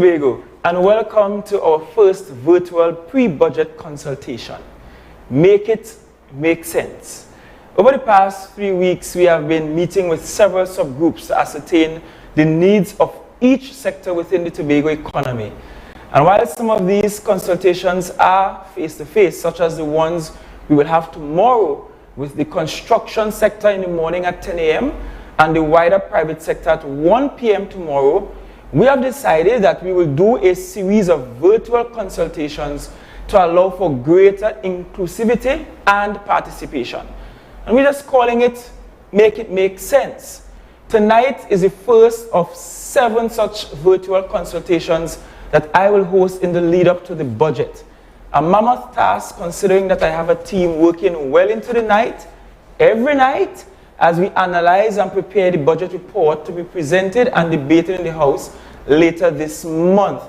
Tobago, and welcome to our first virtual pre-budget consultation. Make it make sense. Over the past 3 weeks, we have been meeting with several subgroups to ascertain the needs of each sector within the Tobago economy. And while some of these consultations are face-to-face, such as the ones we will have tomorrow with the construction sector in the morning at 10 a.m. and the wider private sector at 1 p.m. tomorrow, we have decided that we will do a series of virtual consultations to allow for greater inclusivity and participation. And we're just calling it Make It Make Sense. Tonight is the first of 7 such virtual consultations that I will host in the lead up to the budget. A mammoth task, considering that I have a team working well into the night, every night, as we analyze and prepare the budget report to be presented and debated in the House later this month.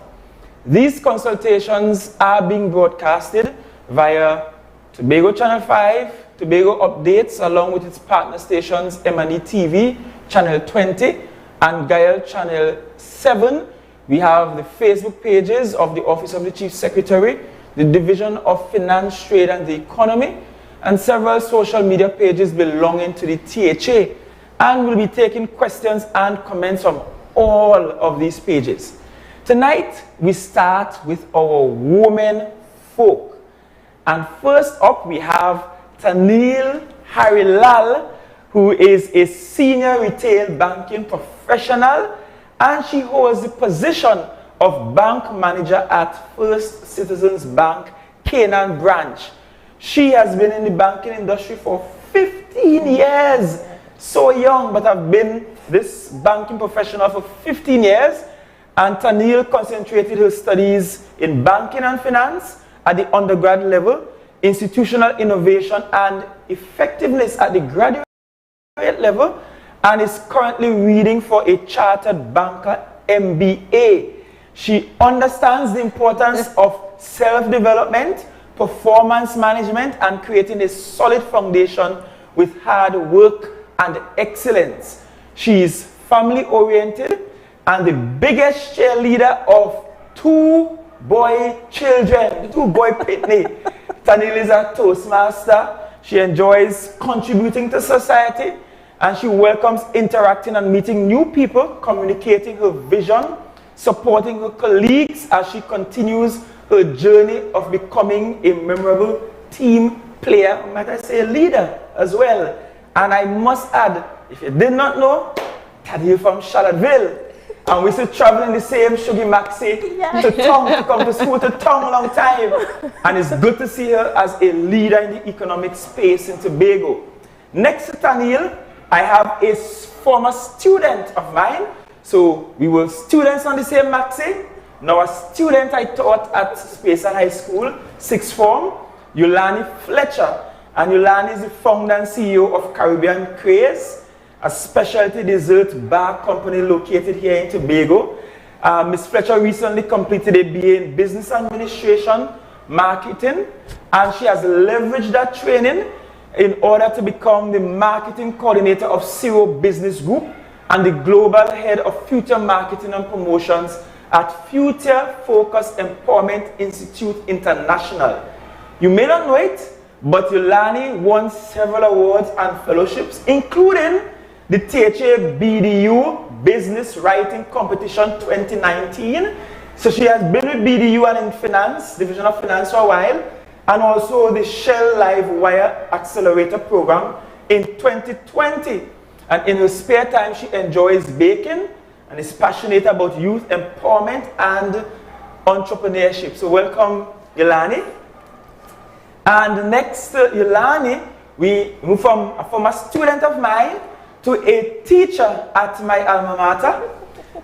These consultations are being broadcasted via Tobago Channel 5, Tobago Updates, along with its partner stations M&E TV, Channel 20, and Gael Channel 7. We have the Facebook pages of the Office of the Chief Secretary, the Division of Finance, Trade and the Economy, and several social media pages belonging to the THA. And we'll be taking questions and comments from all of these pages. Tonight, we start with our women folk. And first up, we have Tanil Harilal, who is a senior retail banking professional, and she holds the position of bank manager at First Citizens Bank, Canaan branch. She has been in the banking industry for 15 years. So young, but I've been this banking professional for 15 years. And Tanil concentrated her studies in banking and finance at the undergrad level, institutional innovation and effectiveness at the graduate level, and is currently reading for a chartered banker MBA. She understands the importance of self-development, performance management, and creating a solid foundation with hard work and excellence. She is family-oriented and the biggest cheerleader of 2 boy children, 2 boy pitney. Tanil is a Toastmaster. She enjoys contributing to society, and she welcomes interacting and meeting new people, communicating her vision, supporting her colleagues as she continues her journey of becoming a memorable team player, might I say a leader as well. And I must add, if you did not know, Tanil from Charlottesville, and we used to travel in the same Sugar Maxi to Tongue, to come to school to Tongue a long time. And it's good to see her as a leader in the economic space in Tobago. Next to Tanil, I have a former student of mine. So we were students on the same Maxi. Now a student I taught at Spacer High School, 6th form, Yulani Fletcher. And Yulani is the founder and CEO of Caribbean Craze, a specialty dessert bar company located here in Tobago. Ms. Fletcher recently completed a BA in Business Administration, Marketing, and she has leveraged that training in order to become the marketing coordinator of Zero Business Group and the global head of future marketing and promotions at Future Focus Empowerment Institute International. You may not know it, but Yulani won several awards and fellowships, including the THA BDU Business Writing Competition 2019. So she has been with BDU and in finance, Division of Finance for a while, and also the Shell Live Wire Accelerator Program in 2020. And in her spare time, she enjoys baking and is passionate about youth empowerment and entrepreneurship. So welcome, Yulani. And next to Yulani, we move from a former student of mine to a teacher at my alma mater,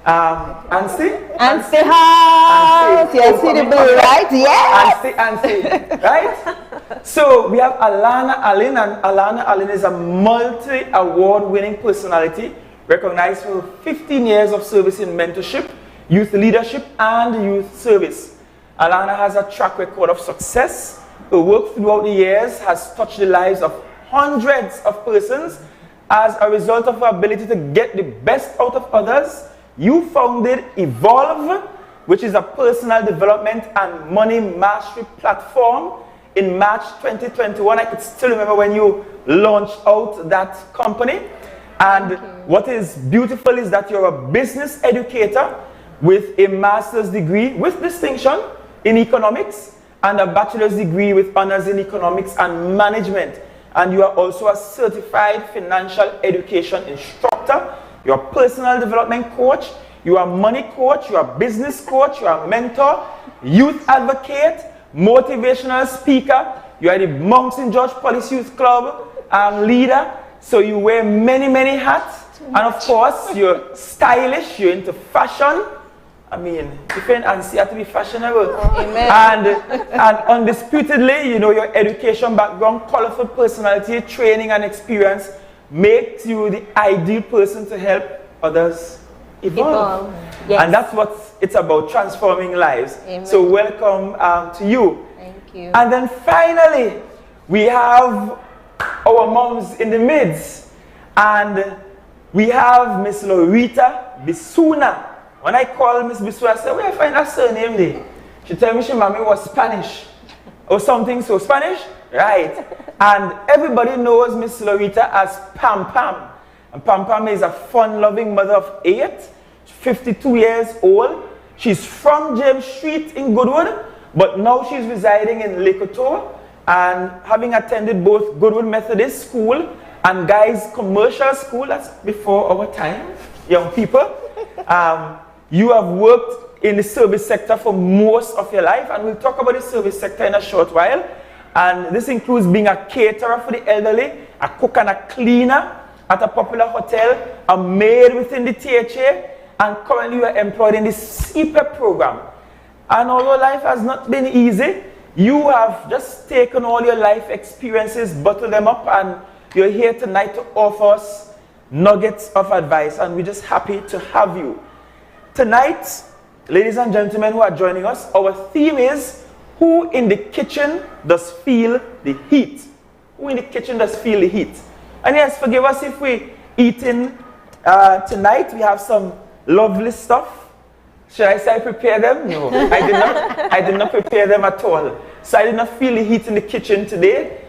Ansi House. Yes, see the blue, right? Yes. Ansi, right? So we have Alana Allen, and Alana Allen is a multi-award winning personality recognized for 15 years of service in mentorship, youth leadership, and youth service. Alana has a track record of success. Her work throughout the years has touched the lives of hundreds of persons. As a result of her ability to get the best out of others, you founded Evolve, which is a personal development and money mastery platform in March 2021. I could still remember when you launched out that company. And what is beautiful is that you're a business educator with a master's degree with distinction in economics and a bachelor's degree with honors in economics and management. And you are also a certified financial education instructor. You're a personal development coach. You are a money coach. You are a business coach. You are a mentor, youth advocate, motivational speaker. You are the Monks in George Police Youth Club leader. So you wear many, many hats. And of course, you're stylish. You're into fashion. I mean, if you're an auntie, you have to be fashionable. Amen. And undisputedly, you know, your education background, colorful personality, training and experience makes you the ideal person to help others evolve. Yes. And that's what it's about, transforming lives. Amen. So welcome to you. Thank you. And then finally, we have our moms in the midst. And we have Miss Lorita Bisuna. When I call Miss Bisuna, I say, where I find her surname there? She tell me she mommy was Spanish. Or something so Spanish? Right. And everybody knows Miss Lorita as Pam Pam. And Pam Pam is a fun-loving mother of 8, 52 years old. She's from James Street in Goodwood, but now she's residing in Lekoto and having attended both Goodwood Methodist School and Guy's Commercial School. That's before our time, young people. You have worked in the service sector for most of your life, and we'll talk about the service sector in a short while. And this includes being a caterer for the elderly, a cook and a cleaner at a popular hotel, a maid within the THA, and currently you are employed in the CPEP program. And although life has not been easy, you have just taken all your life experiences, bottled them up, and you're here tonight to offer us nuggets of advice, and we're just happy to have you. Tonight, ladies and gentlemen who are joining us, our theme is, who in the kitchen does feel the heat? Who in the kitchen does feel the heat? And yes, forgive us if we eating tonight. We have some lovely stuff. Should I say I prepare them? No, I did not. I did not prepare them at all. So I did not feel the heat in the kitchen today.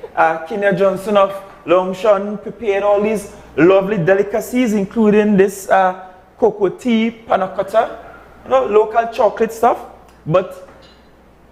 Kenya Johnson of Longshon prepared all these lovely delicacies, including this cocoa tea, panna cotta, you know, local chocolate stuff. But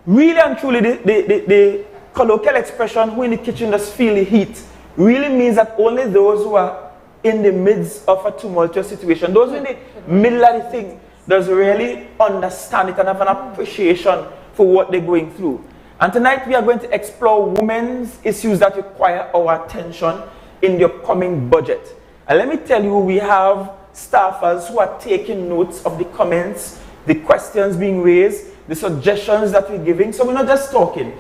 really and truly, the colloquial expression, who in the kitchen does feel the heat, really means that only those who are in the midst of a tumultuous situation, those in the middle of the thing, does really understand it and have an appreciation for what they're going through. And tonight we are going to explore women's issues that require our attention in the upcoming budget. And let me tell you, we have staffers who are taking notes of the comments, the questions being raised, the suggestions that we're giving. So we're not just talking.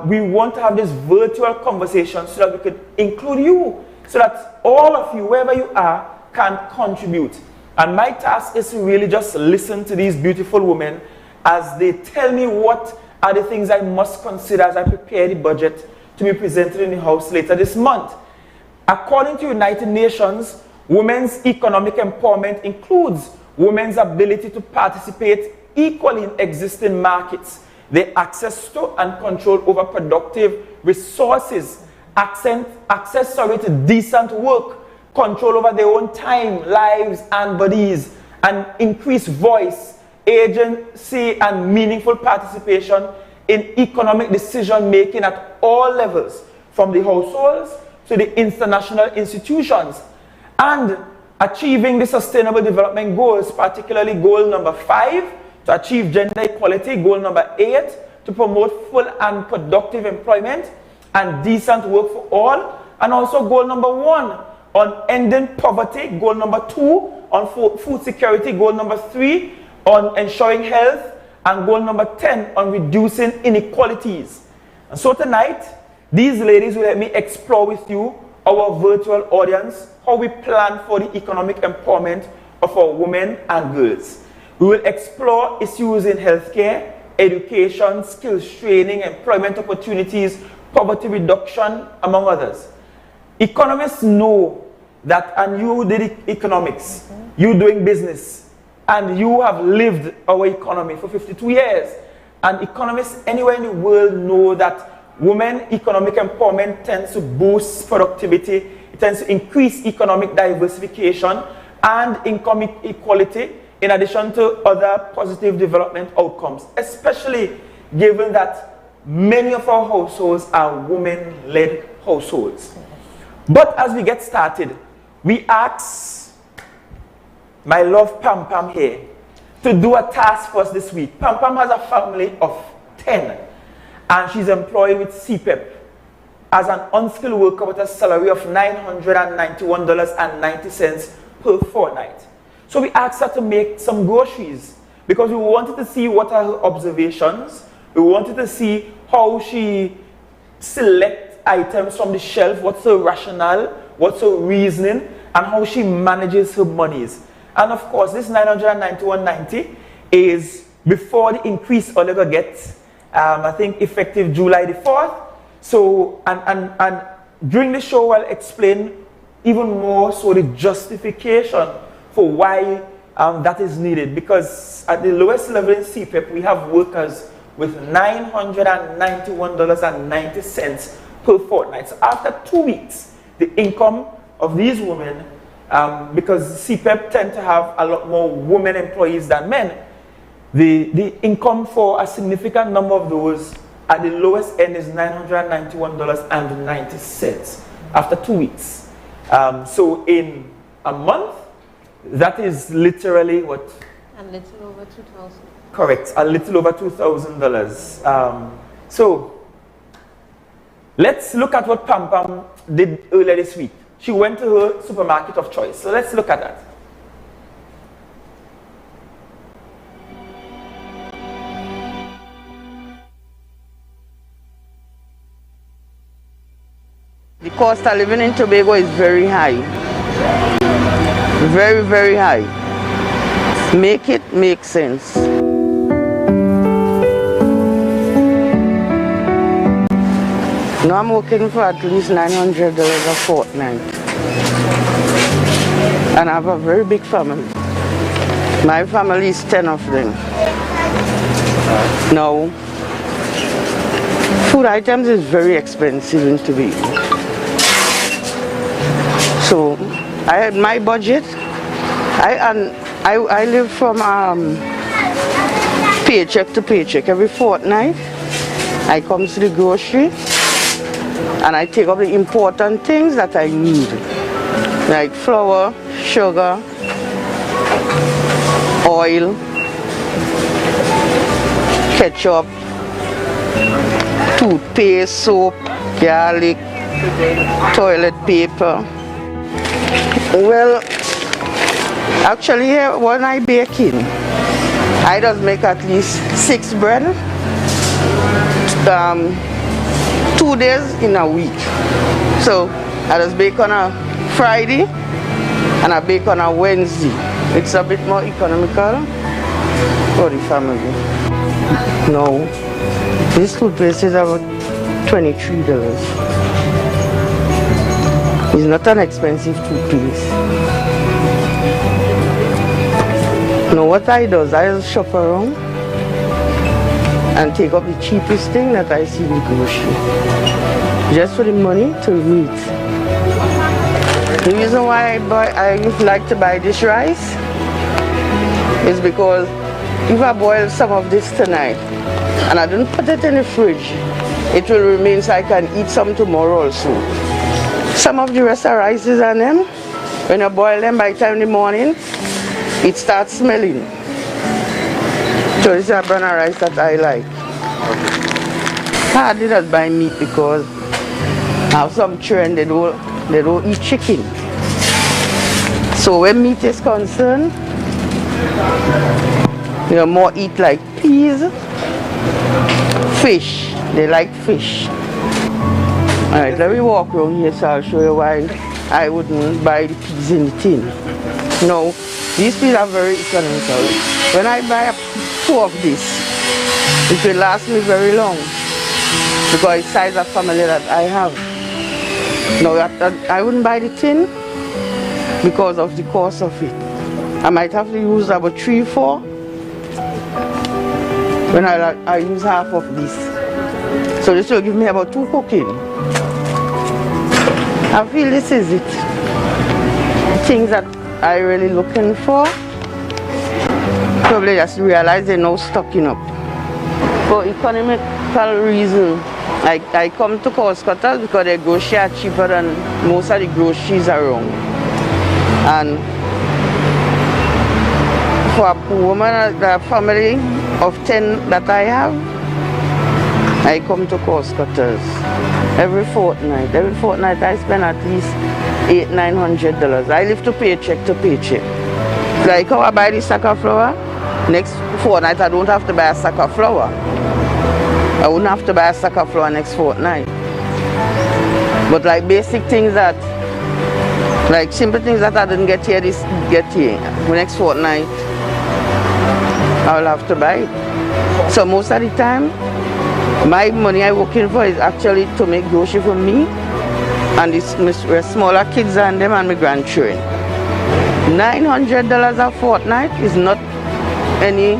We want to have this virtual conversation so that we could include you, so that all of you, wherever you are, can contribute. And my task is to really just listen to these beautiful women as they tell me what are the things I must consider as I prepare the budget to be presented in the House later this month. According to United Nations, women's economic empowerment includes women's ability to participate equally in existing markets, their access to and control over productive resources, access to decent work, control over their own time, lives, and bodies, and increased voice, agency, and meaningful participation in economic decision making at all levels, from the households to the international institutions, and achieving the Sustainable Development Goals, particularly goal number 5, to achieve gender equality, goal number 8, to promote full and productive employment and decent work for all, and also goal number 1 on ending poverty, goal number 2 on food security, goal number 3 on ensuring health, and goal number 10 on reducing inequalities. And so tonight, these ladies will let me explore with you, our virtual audience, how we plan for the economic empowerment of our women and girls. We will explore issues in healthcare, education, skills training, employment opportunities, poverty reduction, among others. Economists know that, and you did economics, you doing business, And you have lived our economy for 52 years. And economists anywhere in the world know that women economic empowerment tends to boost productivity, it tends to increase economic diversification and income equality, in addition to other positive development outcomes, especially given that many of our households are women-led households. But as we get started, we ask my love Pam Pam here to do a task for us this week. Pam Pam has a family of 10, and she's employed with CPEP as an unskilled worker with a salary of $991.90 per fortnight. So we asked her to make some groceries because we wanted to see what are her observations. We wanted to see how she selects items from the shelf, what's her rationale, what's her reasoning, and how she manages her monies. And of course, this $991.90 is before the increase Oliver gets, I think effective July the 4th. So, and during the show, I'll explain even more so the justification for why that is needed. Because at the lowest level in CPEP, we have workers with $991.90 per fortnight. So after 2 weeks, the income of these women, because CPEP tend to have a lot more women employees than men, the income for a significant number of those at the lowest end is $991.90 after 2 weeks. So in a month, that is literally what? A little over $2,000. Correct, a little over $2,000. So let's look at what Pam Pam did earlier this week. She went to her supermarket of choice. So let's look at that. The cost of living in Tobago is very high. Very, very high. Make it make sense. Now I'm working for at least $900 a fortnight. And I have a very big family. My family is 10 of them. Now, food items is very expensive in Tobago. So I had my budget. I live from paycheck to paycheck. Every fortnight I come to the grocery and I take up the important things that I need, like flour, sugar, oil, ketchup, toothpaste, soap, garlic, toilet paper. Well, actually when I baking, I just make at least 6 bread, 2 days in a week. So I just bake on a Friday and I bake on a Wednesday. It's a bit more economical for the family. No, this toothpaste is about $23. It's not an expensive toothpaste. Now what I do is I just shop around and take up the cheapest thing that I see in the grocery. Just for the money to eat. The reason why I like to buy this rice is because if I boil some of this tonight and I don't put it in the fridge, it will remain so I can eat some tomorrow also. Some of the rest of rices and them, when I boil them by the time in the morning, it starts smelling. So this is a brand of rice that I like. I did not buy meat because I have some children, they don't eat chicken. So when meat is concerned, they more eat like peas, fish. They like fish. Alright, let me walk around here so I'll show you why I wouldn't buy the peas in the tin. No, these peas are very economical. When I buy 2 of this, it will last me very long because it's the size of family that I have. No, I wouldn't buy the tin because of the cost of it. I might have to use about 3-4 when I use half of this. So this will give me about 2 cooking. I feel this is it. Things that I really looking for. Probably just realize they're now stocking up. For economical reason, I come to Consultations because their groceries are cheaper than most of the groceries around. And for a poor woman, the family of 10 that I have, I come to Consultations every fortnight. Every fortnight I spend at least $800-900. I live to paycheck to paycheck. Like how I buy the sack of flour, next fortnight I don't have to buy a sack of flour. I wouldn't have to buy a sack of flour next fortnight. But like basic things that, like simple things that I didn't get here, next fortnight, I'll have to buy it. So most of the time, my money I'm working for is actually to make grocery for me and the smaller kids and them and my grandchildren. $900 a fortnight is not any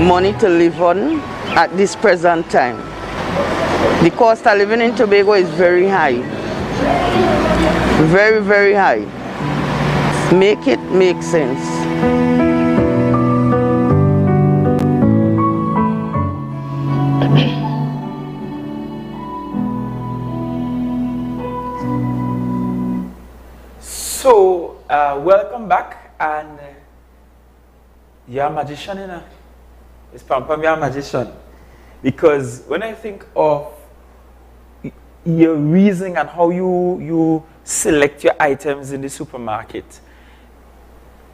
money to live on at this present time. The cost of living in Tobago is very high. Very, very high. Make it make sense. So, welcome back, and you're a magician, you know. It's Pam, you're a magician. Because when I think of your reasoning and how you select your items in the supermarket,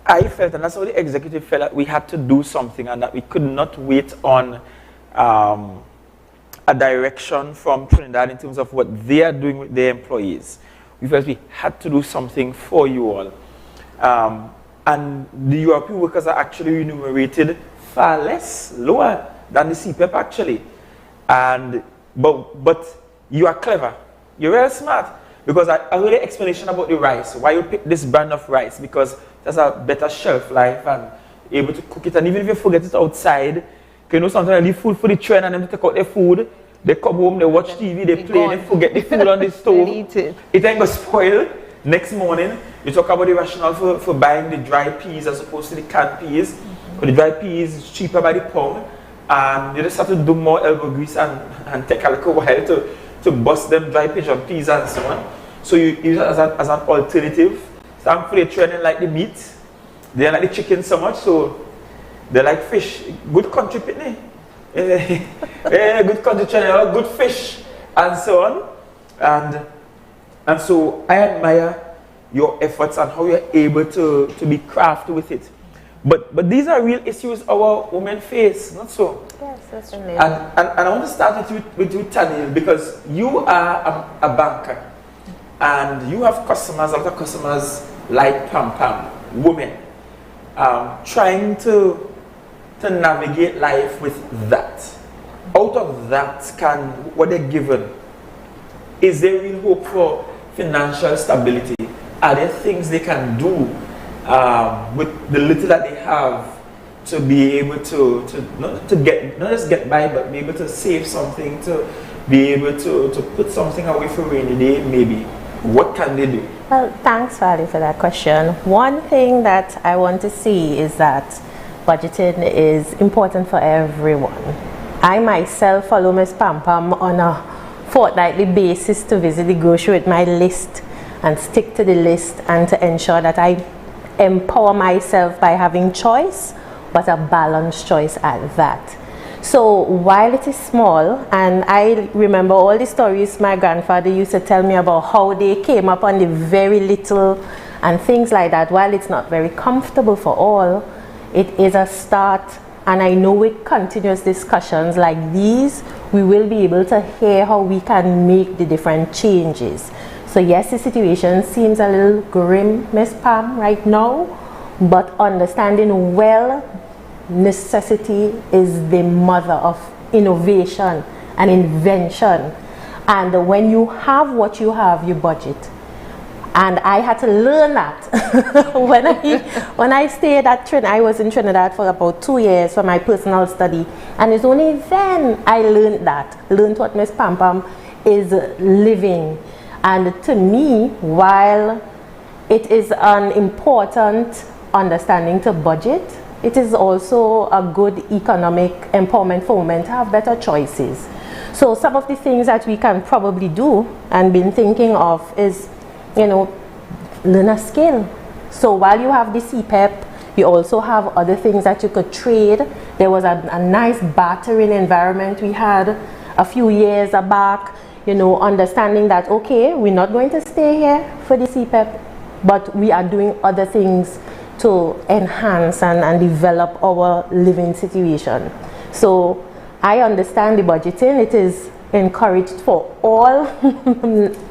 I felt, and that's how the executive felt, that we had to do something and that we could not wait on a direction from Trinidad in terms of what they are doing with their employees. We felt we had to do something for you all. And the European workers are actually remunerated far less, lower than the CPEP actually. But you are clever. You're very smart. Because I heard an explanation about the rice. Why you pick this brand of rice? Because it has a better shelf life and able to cook it. And even if you forget it outside, you know, sometimes I leave food for the train and them to take out their food. They come home, they watch TV, they play, they forget the food on the stove. It ain't gonna spoil. Next morning, you talk about the rationale for buying the dry peas as opposed to the canned peas. But the dry peas is cheaper by the pound. And you just have to do more elbow grease and take a little while to bust them dry pigeon peas and so on. So you use it as an alternative. Thankfully, they're training like the meat. They like the chicken so much, so they like fish. Good country pitney. Good country channel, good fish, and so on. And so I admire your efforts and how you're able to be crafty with it. But these are real issues our women face, not so. Yes, that's amazing. And I want to start with you, Tanya, because you are a banker. And you have customers, a lot of customers like Pam, women, trying to navigate life with that. Out of that, what they're given, is there real hope for financial stability? Are there things they can do with the little that they have to be able to not just get by, but be able to save something, to be able to put something away for rainy day, maybe? What can they do? Well, thanks, Vali, for that question. One thing that I want to see is that budgeting is important for everyone. I myself follow Ms. Pam on a fortnightly basis to visit the grocery with my list and stick to the list and to ensure that I empower myself by having choice, but a balanced choice at that. So while it is small, and I remember all the stories my grandfather used to tell me about how they came up on the very little and things like that, while it's not very comfortable for all, it is a start. And I know with continuous discussions like these, we will be able to hear how we can make the different changes. So yes, the situation seems a little grim, Ms. Pam, right now, but understanding well, necessity is the mother of innovation and invention. And when you have what you have, you budget. And I had to learn that when I stayed at Trinidad. I was in Trinidad for about 2 years for my personal study, and it's only then I learned what Miss Pam Pam is living. And to me, while it is an important understanding to budget, it is also a good economic empowerment for women to have better choices. So some of the things that we can probably do and been thinking of is, learn a skill. So while you have the CPEP, you also have other things that you could trade. There was a nice bartering environment we had a few years back, understanding that, okay, we're not going to stay here for the CPEP, but we are doing other things to enhance and develop our living situation. So I understand the budgeting. It is encouraged for all,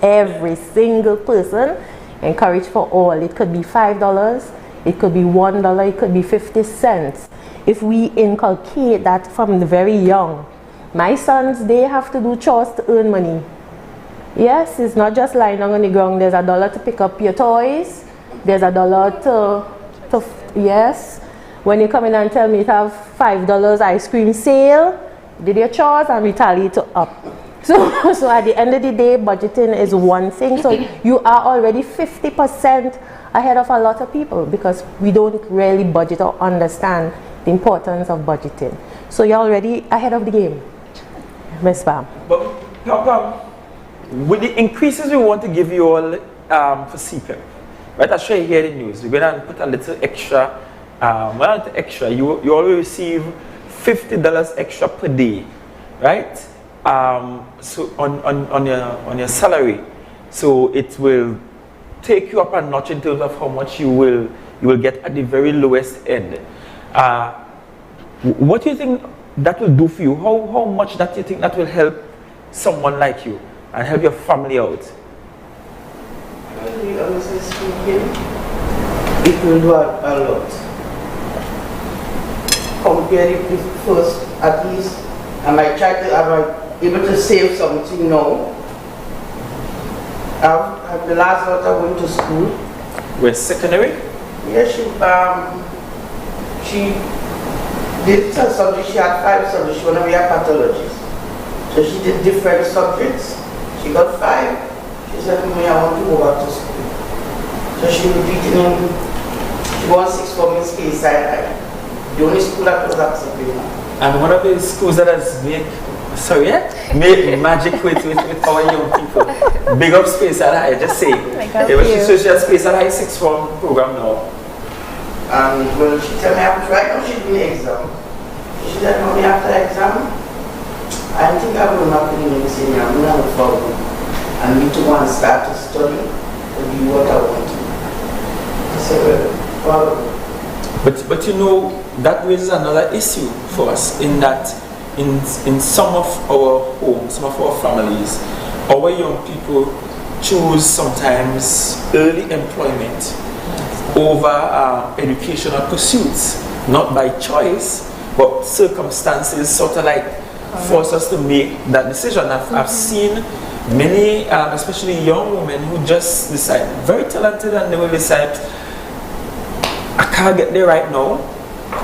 every single person, encouraged for all. It could be $5, it could be $1, it could be 50 cents. If we inculcate that from the very young, my sons, they have to do chores to earn money. Yes, it's not just lying down on the ground. There's $1 to pick up your toys. There's $1 to yes. When you come in and tell me to have $5 ice cream sale, did your chores and retaliate up. So at the end of the day, budgeting is one thing. So you are already 50% ahead of a lot of people, because we don't really budget or understand the importance of budgeting. So you're already ahead of the game, Ms. Pam. But Pam, with the increases we want to give you all for CPEP, right? I'll show you here the news. We're going to put a little extra. You always receive $50 extra per day, right? So on your salary. So it will take you up a notch in terms of how much you will get at the very lowest end. What do you think that will do for you? How much that you think that will help someone like you and help your family out? Honestly speaking, it will do a lot. Compare it with first, at least, I might try to, I'm able to save something now. The last daughter went to school. Where, secondary? Yeah, she did some subjects. She had 5 subjects. She wanted to be a pathologist. So she did different subjects. She got 5. She said to me, I want to go back to school. So she repeated in, she won 6 for me in Speyside High. The only school that was accepting her. And one of the schools that has made magic with our young people. Big up Speyside High, just say. She has Speyside High 6th form program now. And well, she told me right now she's doing the exam. She said, mommy, after the exam, I think I will not be in the senior. I'm going to follow. I need to go and start to study to be what I want to. I said, well, follow. But that raises another issue for us, in that in some of our homes, some of our families, our young people choose sometimes early employment over educational pursuits, not by choice, but circumstances sort of like force us to make that decision. I've seen many, especially young women, who just decide, very talented, and they will decide, I can't get there right now.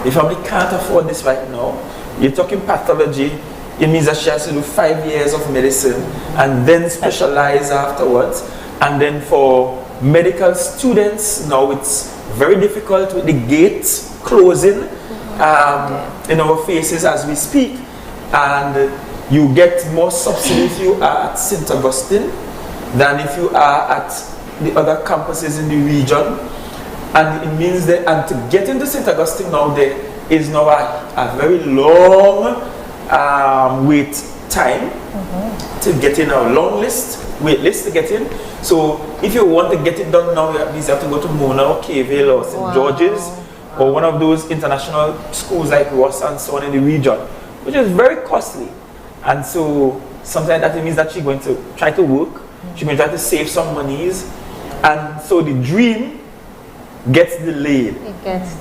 The family can't afford this right now. You're talking pathology. It means that she has to do 5 years of medicine and then specialize afterwards. And then for medical students, now it's very difficult with the gates closing in our faces as we speak. And you get more subsidy if you are at St. Augustine than if you are at the other campuses in the region. And it means that, and to get into St. Augustine now, there is now a very long wait time to get in, a long wait list to get in. So if you want to get it done now, you have to go to Mona or K-Ville or St. George's or one of those international schools like Ross and so on in the region, which is very costly. And so sometimes that means that she's going to try to work, she's going to try to save some monies, and so the dream gets delayed.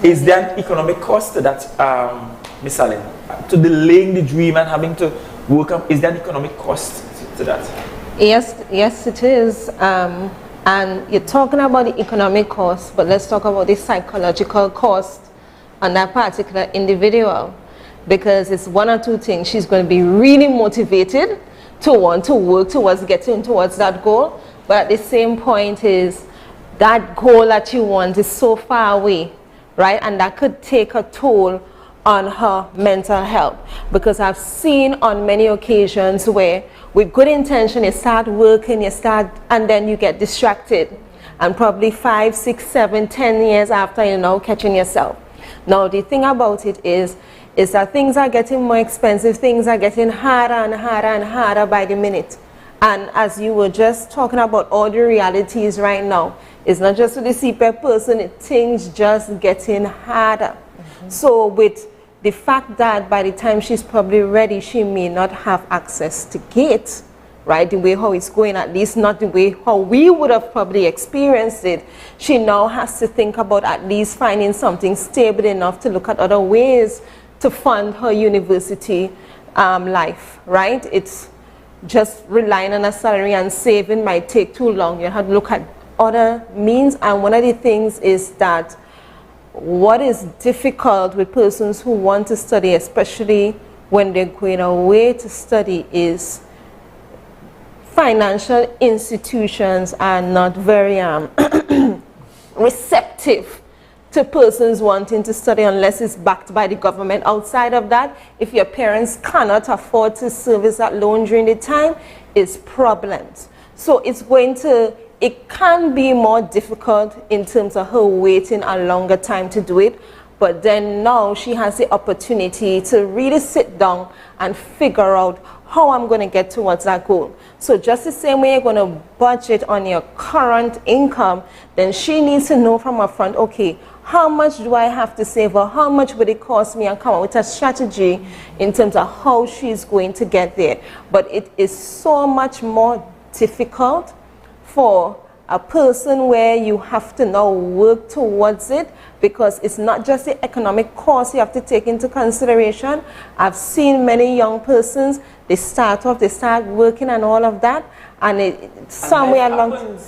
Is there an economic cost to that, Ms. Allen? To delaying the dream and having to work up, is there an economic cost to that? Yes, it is. And you're talking about the economic cost, but let's talk about the psychological cost on that particular individual, because it's one or two things. She's going to be really motivated to want to work towards getting towards that goal, but at the same point is that goal that you want is so far away, right? And that could take a toll on her mental health, because I've seen on many occasions where with good intention you start working, and then you get distracted, and probably 5, 6, 7, 10 years after you're now catching yourself. Now the thing about it is that things are getting more expensive, things are getting harder and harder and harder by the minute. And as you were just talking about all the realities right now, it's not just for the CPEP person, things just getting harder. So with the fact that by the time she's probably ready, she may not have access to GATE, right, the way how it's going, at least not the way how we would have probably experienced it. She now has to think about at least finding something stable enough to look at other ways to fund her university life, right? It's just relying on a salary and saving might take too long. You have to look at other means, and one of the things is that what is difficult with persons who want to study, especially when they're going away to study, is financial institutions are not very receptive to persons wanting to study unless it's backed by the government. Outside of that, if your parents cannot afford to service that loan during the time, it's problems. So it can be more difficult in terms of her waiting a longer time to do it, but then now she has the opportunity to really sit down and figure out how I'm going to get towards that goal. So just the same way you're going to budget on your current income, then she needs to know from up front, okay, how much do I have to save, or how much would it cost me, and come up with a strategy in terms of how she's going to get there. But it is so much more difficult for a person where you have to now work towards it, because it's not just the economic cost you have to take into consideration. I've seen many young persons, they start working and all of that, and somewhere along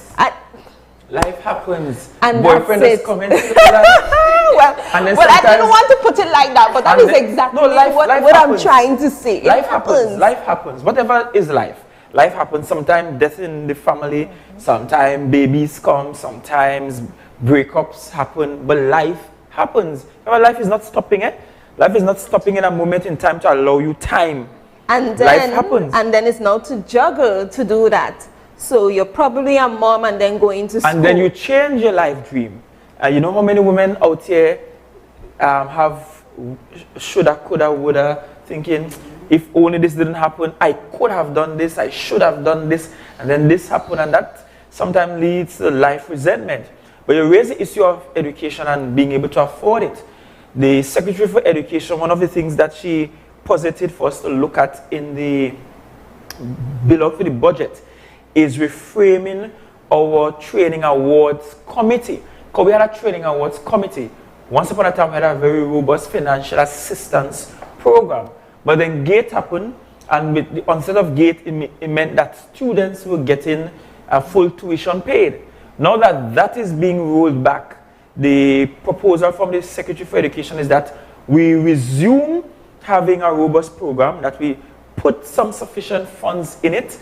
life happens. And boyfriend that's is coming to that. well, I didn't want to put it like that, but that is exactly what I'm trying to say. Life happens. Life happens. Whatever is life. Life happens. Sometimes death in the family, sometimes babies come, sometimes breakups happen, but life happens. Life is not stopping it. Life is not stopping in a moment in time to allow you time. And then, life happens. And then it's now to juggle to do that. So you're probably a mom and then going to school. And then you change your life dream. You know how many women out here have shoulda, coulda, woulda, thinking, if only this didn't happen, I could have done this, I should have done this, and then this happened, and that sometimes leads to life resentment. But you raise the issue of education and being able to afford it. The Secretary for Education, one of the things that she posited for us to look at in the bill out for the budget is reframing our training awards committee. Because we had a training awards committee. Once upon a time, we had a very robust financial assistance program. But then GATE happened, and with the onset of GATE, it meant that students were getting a full tuition paid. Now that that is being rolled back, the proposal from the Secretary for Education is that we resume having a robust program, that we put some sufficient funds in it.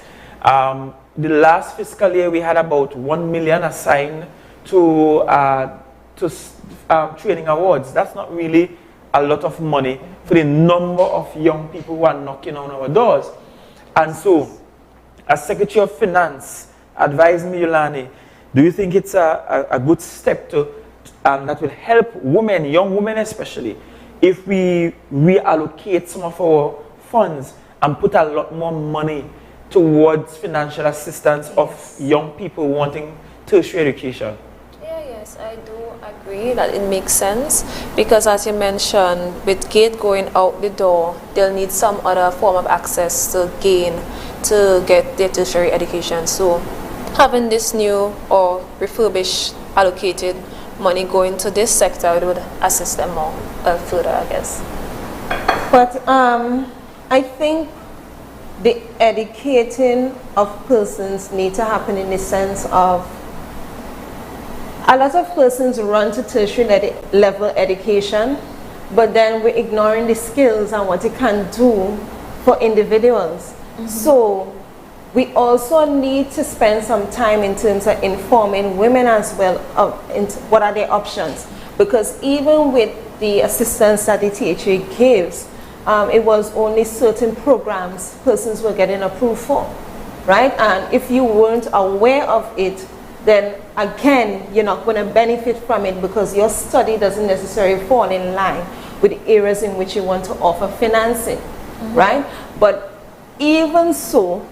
The last fiscal year, we had about 1 million assigned to training awards. That's not really a lot of money for the number of young people who are knocking on our doors. And so, as Secretary of Finance, advise me, Yolani, do you think it's a good step that will help women, young women especially, if we reallocate some of our funds and put a lot more money towards financial assistance of young people wanting tertiary education? Yes, I do agree that it makes sense, because as you mentioned, with GATE going out the door, they'll need some other form of access to get their tertiary education. So having this new or refurbished allocated money going to this sector would assist them more further, I guess. But I think the educating of persons need to happen in the sense of A lot of persons run to tertiary level education, but then we're ignoring the skills and what it can do for individuals. So we also need to spend some time in terms of informing women as well of what are their options. Because even with the assistance that the THA gives, it was only certain programs persons were getting approved for, right? And if you weren't aware of it, then again, you're not going to benefit from it because your study doesn't necessarily fall in line with the areas in which you want to offer financing, right? But even so,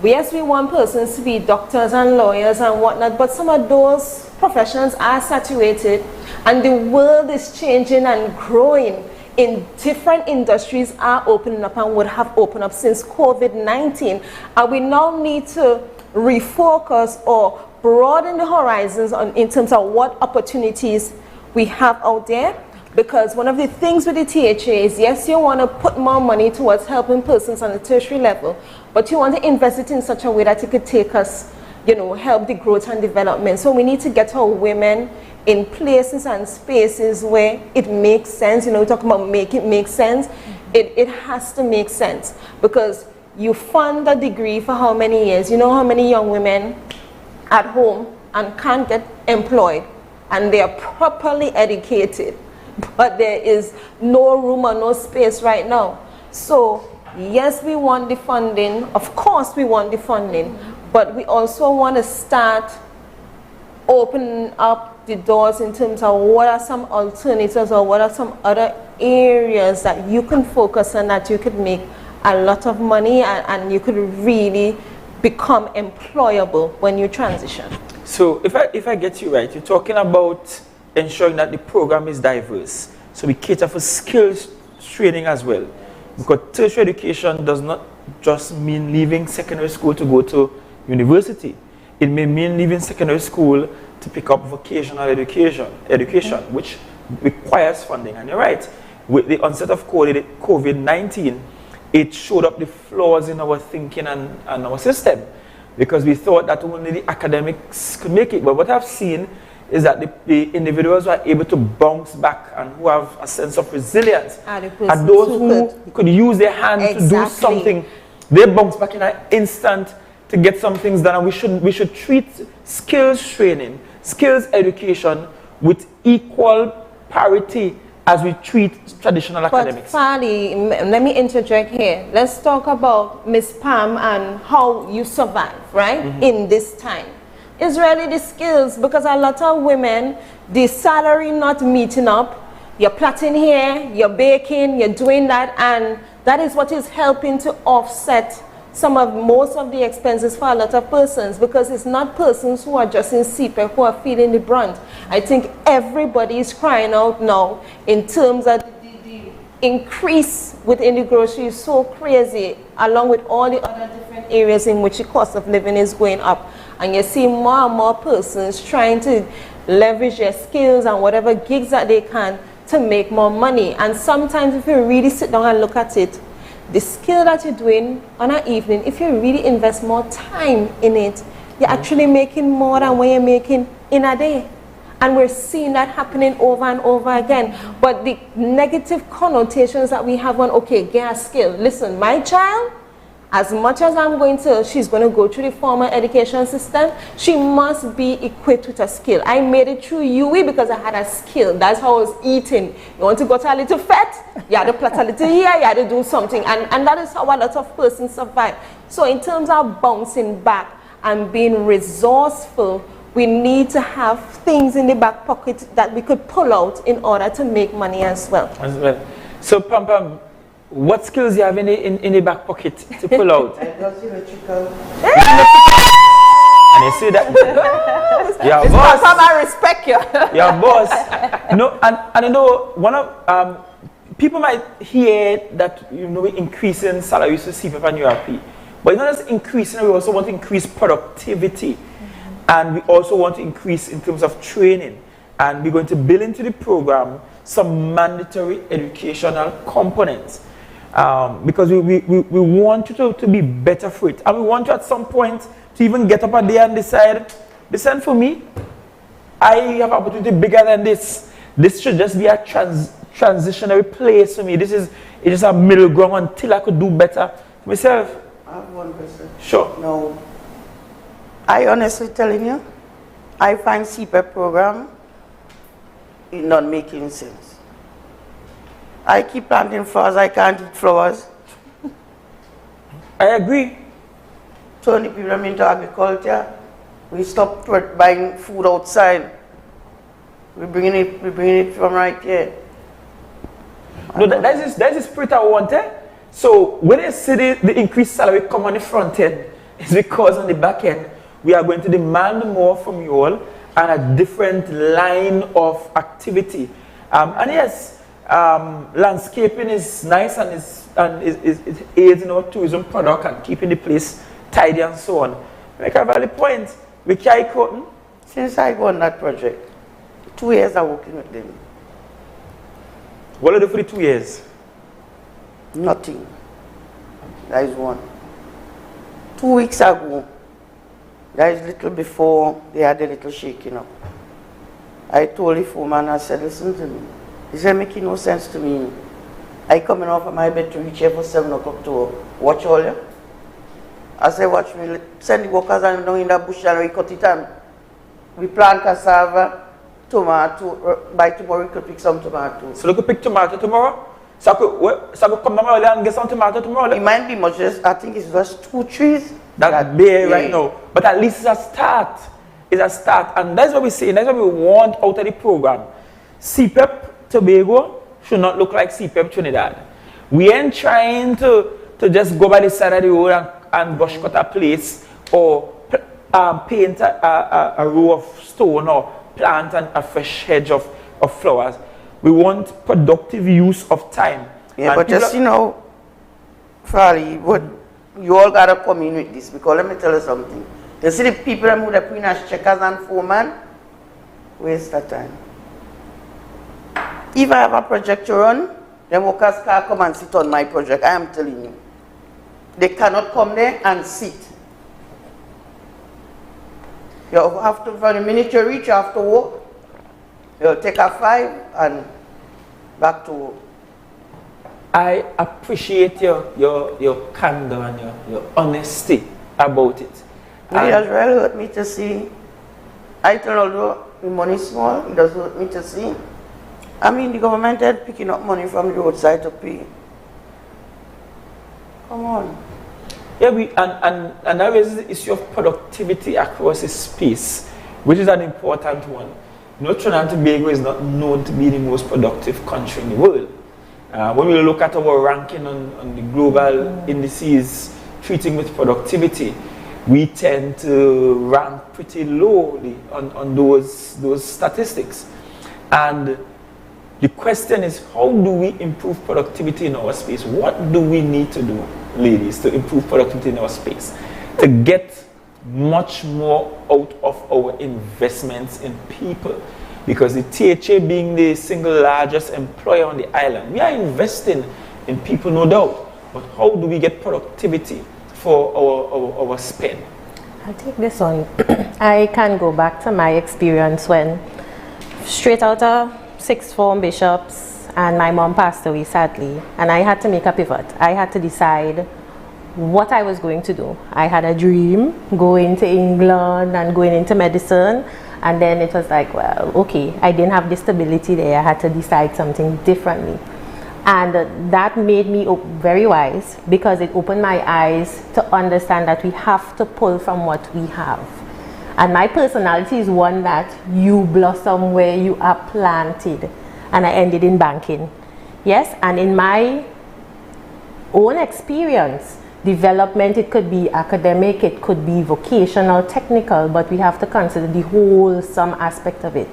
yes, we want persons to be doctors and lawyers and whatnot, but some of those professions are saturated and the world is changing and growing. In different industries are opening up and would have opened up since COVID-19. And we now need to refocus or broaden the horizons in terms of what opportunities we have out there. Because one of the things with the THA is, yes, you want to put more money towards helping persons on the tertiary level, but you want to invest it in such a way that it could take us, you know, help the growth and development. So we need to get our women in places and spaces where it makes sense. You know, we talk about make it make sense. It has to make sense, because you fund a degree for how many years? You know how many young women at home and can't get employed, and they are properly educated, but there is no room or no space right now. So yes, we want the funding. Of course we want the funding, but we also want to start opening up the doors in terms of what are some alternatives or what are some other areas that you can focus on, that you could make a lot of money and you could really become employable when you transition. So if I get you right, you're talking about ensuring that the program is diverse. So we cater for skills training as well. Because tertiary education does not just mean leaving secondary school to go to university. It may mean leaving secondary school to pick up vocational education, which requires funding. And you're right, with the onset of COVID-19, it showed up the flaws in our thinking and our system, because we thought that only the academics could make it. But what I've seen is that the individuals who are able to bounce back and who have a sense of resilience are those who could use their hand to do something. They bounce back in an instant to get some things done. And we should treat skills training, skills education with equal parity as we treat traditional academics. But Fali, let me interject here. Let's talk about Miss Pam and how you survive, right, in this time. It's really the skills, because a lot of women, the salary not meeting up, you're plaiting here, you're baking, you're doing that, and that is what is helping to offset most of the expenses for a lot of persons, because it's not persons who are just in CPEP who are feeling the brunt. I think everybody is crying out now in terms of the increase within the grocery is so crazy, along with all the other different areas in which the cost of living is going up. And you see more and more persons trying to leverage their skills and whatever gigs that they can to make more money. And sometimes if you really sit down and look at it, the skill that you're doing on an evening, if you really invest more time in it, you're actually making more than what you're making in a day. And we're seeing that happening over and over again. But the negative connotations that we have on, okay, get a skill. Listen, my child, as much as she's going to go through the formal education system, she must be equipped with a skill. I made it through UE because I had a skill. That's how I was eating. You want to go to a little fat? You had to plait a little here, you had to do something. And that is how a lot of persons survive. So in terms of bouncing back and being resourceful, we need to have things in the back pocket that we could pull out in order to make money as well. So Pam, what skills you have in the back pocket to pull out? I got electrical. And you see that? Yeah, boss. I respect you. Yeah, boss. No, and you know, one of people might hear that, you know, we're increasing salaries to CPEP and URP, but it's not just increasing. We also want to increase productivity, and we also want to increase in terms of training. And we're going to build into the program some mandatory educational components. Because we want you to be better for it, and we want you at some point to even get up a day and decide, listen, for me, I have opportunity bigger than this. This should just be a transitionary place for me. It's just a middle ground until I could do better myself. I have one question. Sure. No. I honestly telling you, I find CPEP program is not making sense. I keep planting flowers, I can't eat flowers. I agree. Turn the people into agriculture. We stop buying food outside. We're bringing it from right here. No, that's the spirit I want. So when they see the increased salary come on the front end, it's because on the back end, we are going to demand more from you all and a different line of activity. And yes, landscaping is nice and it aids in our tourism product and keeping the place tidy and so on. Make a valid point. We carry cotton. Since I go on that project, 2 years I'm working with them. What are you doing for the 2 years? Nothing. That is one. 2 weeks ago, that is little before they had a little shaking up. I told the foreman, I said, listen to me. This is making no sense to me. I coming off of my bed to reach here for 7 o'clock to watch all you. I said, watch me, send the workers and down in the bush and we cut it and we plant cassava, tomato, by tomorrow we could pick some tomatoes. So we could pick tomato tomorrow? So I could come down early and get some tomato tomorrow? It might be much, I think it's just 2 trees. That bare right now. But at least it's a start. It's a start. And that's what we say, that's what we want out of the program. CPEP Tobago should not look like CPEP Trinidad. We ain't trying to just go by the side of the road and brush cut a place or paint a row of stone or plant a fresh hedge of flowers. We want productive use of time. Yeah, and but just, you know, Farley, what you all gotta come in with this, because let me tell you something. You see the people who are putting as checkers and foreman, waste that time. If I have a project to run, then workers can't come and sit on my project. I am telling you. They cannot come there and sit. You have to, for the minute you reach, you have to walk. You'll take a 5 and back to work. I appreciate your candor and your honesty about it. It has really hurt me to see. I tell although the money is small, it does hurt me to see. I mean, the government had picking up money from the roadside to pay. Come on. Yeah, and that raises the issue of productivity across the space, which is an important one. You know, Trinidad and Tobago is not known to be the most productive country in the world. When we look at our ranking on the global indices treating with productivity, we tend to rank pretty lowly on those statistics. And the question is, how do we improve productivity in our space? What do we need to do, ladies, to improve productivity in our space? To get much more out of our investments in people. Because the THA being the single largest employer on the island, we are investing in people, no doubt. But how do we get productivity for our spend? I'll take this one. I can go back to my experience when straight out of sixth form bishops and my mom passed away sadly, and I had to make a pivot. I had to decide what I was going to do. I had a dream going to England and going into medicine, and then it was like, well, okay, I didn't have the stability there. I had to decide something differently. And that made me very wise, because it opened my eyes to understand that we have to pull from what we have. And my personality is one that you blossom where you are planted. And I ended in banking. Yes, and in my own experience, development, it could be academic, it could be vocational, technical, but we have to consider the wholesome aspect of it.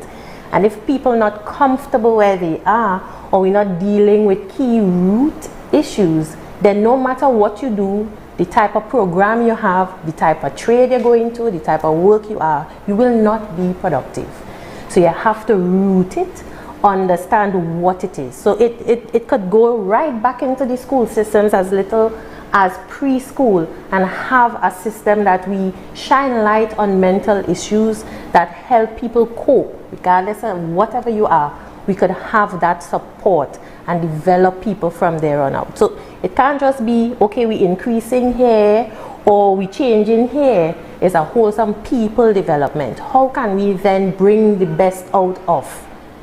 And if people are not comfortable where they are, or we're not dealing with key root issues, then no matter what you do, the type of program you have, the type of trade you're going to, the type of work you are, you will not be productive. So you have to root it, understand what it is. So it could go right back into the school systems as little as preschool and have a system that we shine light on mental issues that help people cope, regardless of whatever you are, we could have that support and develop people from there on out. So it can't just be, okay, we increasing here or we changing here. It's a wholesome people development. How can we then bring the best out of?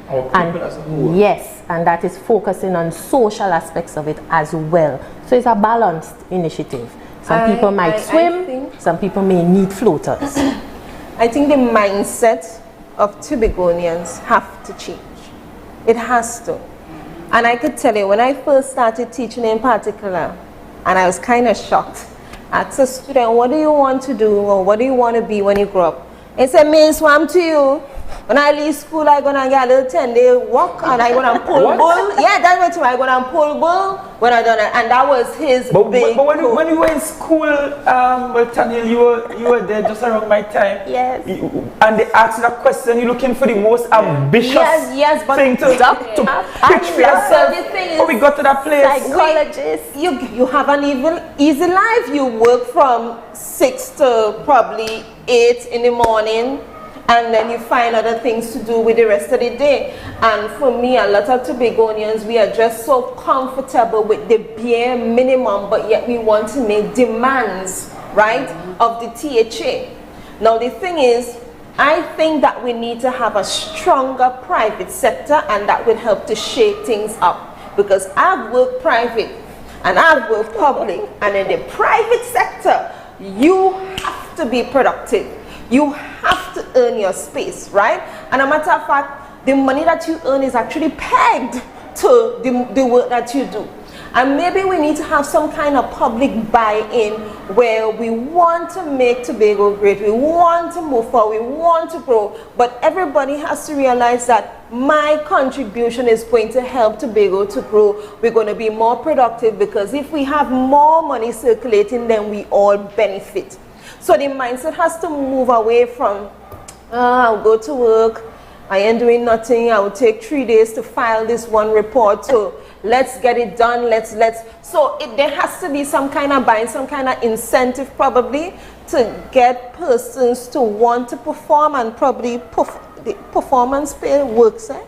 Our people as a whole. Yes, and that is focusing on social aspects of it as well. So it's a balanced initiative. Some people might swim, some people may need floaters. I think the mindset of Tobagonians have to change. It has to. And I could tell you, when I first started teaching in particular, and I was kind of shocked, I asked a student, what do you want to do, or what do you want to be when you grow up? He said, me swam to you. When I leave school, I'm going to get a little 10-day walk, and I'm going to pull bull. Yeah, that's what I'm going to pull bull when I done it. And that was his big But when you were in school, well, Tanya, you were there just around my time. Yes. And they asked you that question, you're looking for the most ambitious but thing to pitch for yourself. Oh, we got to that place. Psychologist. You have an easy life. You work from 6 to probably 8 in the morning, and then you find other things to do with the rest of the day. And for me, a lot of Tobagonians, we are just so comfortable with the bare minimum, but yet we want to make demands, right, of the THA. Now the thing is, I think that we need to have a stronger private sector, and that would help to shake things up. Because I've worked private and I've worked public, and in the private sector, you have to be productive. You have to earn your space, right? And a matter of fact, the money that you earn is actually pegged to the work that you do. And maybe we need to have some kind of public buy-in where we want to make Tobago great, we want to move forward, we want to grow, but everybody has to realize that my contribution is going to help Tobago to grow. We're going to be more productive, because if we have more money circulating, then we all benefit. So the mindset has to move away from, I'll go to work, I ain't doing nothing, I will take 3 days to file this one report, so let's get it done, so there has to be some kind of buying, some kind of incentive probably to get persons to want to perform, and probably the performance pay works, eh?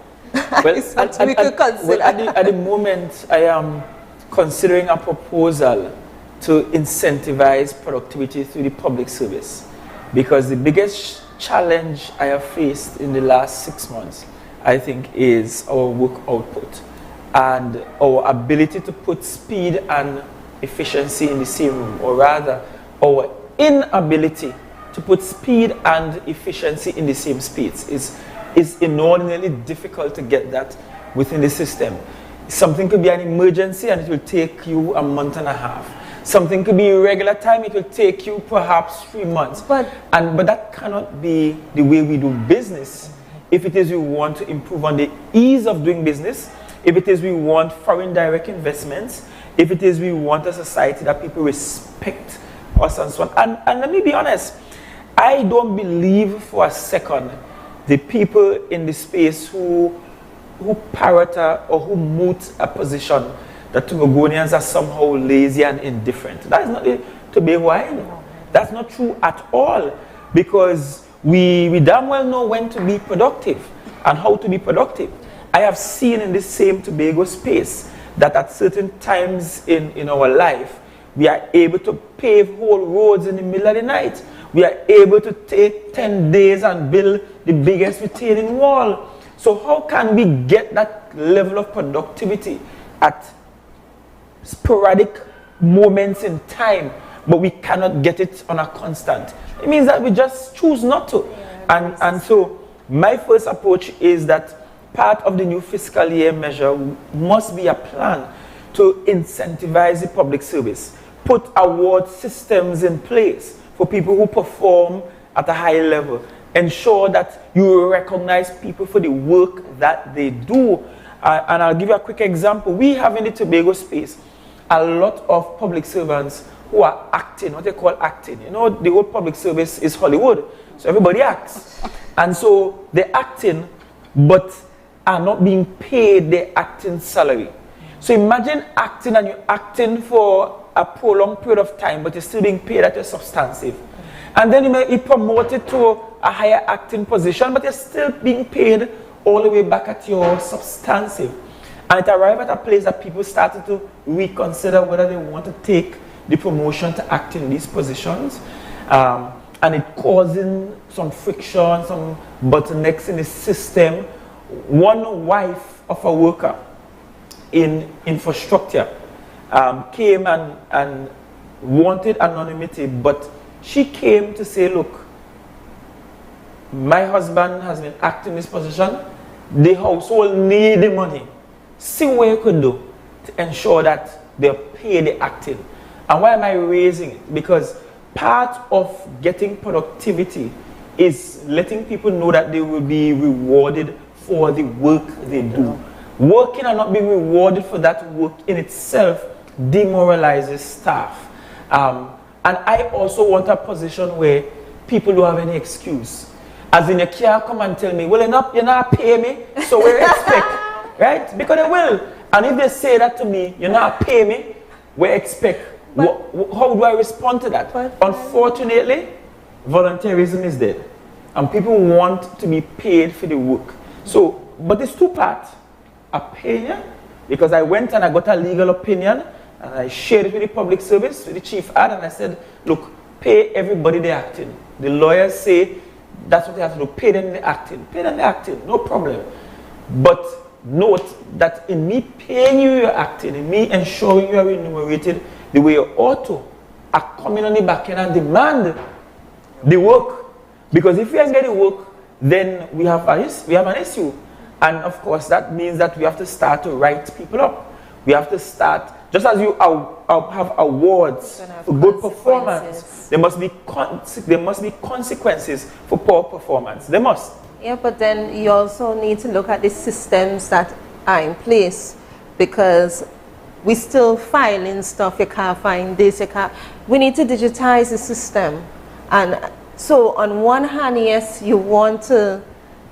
Well, we could consider. At the moment, I am considering a proposal to incentivize productivity through the public service, because the biggest challenge I have faced in the last 6 months, I think, is our work output and our ability to put speed and efficiency in the same room, or rather our inability to put speed and efficiency in the same space is inordinately difficult to get that within the system. Something could be an emergency and it will take you a month and a half. Something could be regular time, it will take you perhaps 3 months. But that cannot be the way we do business. If it is we want to improve on the ease of doing business, if it is we want foreign direct investments, if it is we want a society that people respect us and so on. And let me be honest, I don't believe for a second the people in the space who parrot or who moot a position that Tobagonians are somehow lazy and indifferent. That is not the Tobago I know. That's not true at all, because we damn well know when to be productive and how to be productive. I have seen in this same Tobago space that at certain times in our life, we are able to pave whole roads in the middle of the night. We are able to take 10 days and build the biggest retaining wall. So how can we get that level of productivity at sporadic moments in time, but we cannot get it on a constant? It means that we just choose not to. And so my first approach is that part of the new fiscal year measure must be a plan to incentivize the public service, put award systems in place for people who perform at a high level, ensure that you recognize people for the work that they do. And I'll give you a quick example. We have in the Tobago space a lot of public servants who are acting, what they call acting. You know, the whole public service is Hollywood, so everybody acts. And so they're acting, but are not being paid their acting salary. So imagine acting, and you're acting for a prolonged period of time, but you're still being paid at your substantive. And then you may be promoted to a higher acting position, but you're still being paid all the way back at your substantive. And it arrived at a place that people started to reconsider whether they want to take the promotion to act in these positions. And it causing some friction, some bottlenecks in the system. One wife of a worker in infrastructure came and wanted anonymity, but she came to say, look, my husband has been acting in this position, the household need the money. See what you could do to ensure that they pay the acting. And why am I raising it? Because part of getting productivity is letting people know that they will be rewarded for the work they do. Working and not being rewarded for that work in itself demoralizes staff. And I also want a position where people don't have any excuse. As in, you can't come and tell me, well, you're not paying me, so we expect, right? Because they will. And if they say that to me, you're not paying me, we expect. How do I respond to that? Unfortunately, volunteerism is dead. And people want to be paid for the work. So, but it's two parts. Opinion, because I went and I got a legal opinion, and I shared it with the public service, with the chief ad, and I said, look, pay everybody the acting. The lawyers say that's what they have to do, pay them the acting. Pay them the acting, no problem. But note that in me paying you your acting, in me ensuring you are remunerated the way you ought to, I come in on the back end and demand the work. Because if we don't get the work, then we have an issue. And of course, that means that we have to start to write people up. We have to start, just as you have awards for good performance, there must be consequences for poor performance. There must. Yeah, but then you also need to look at the systems that are in place, because we still filing stuff, you can't find this, you can't. We need to digitize the system. And so on one hand, yes, you want to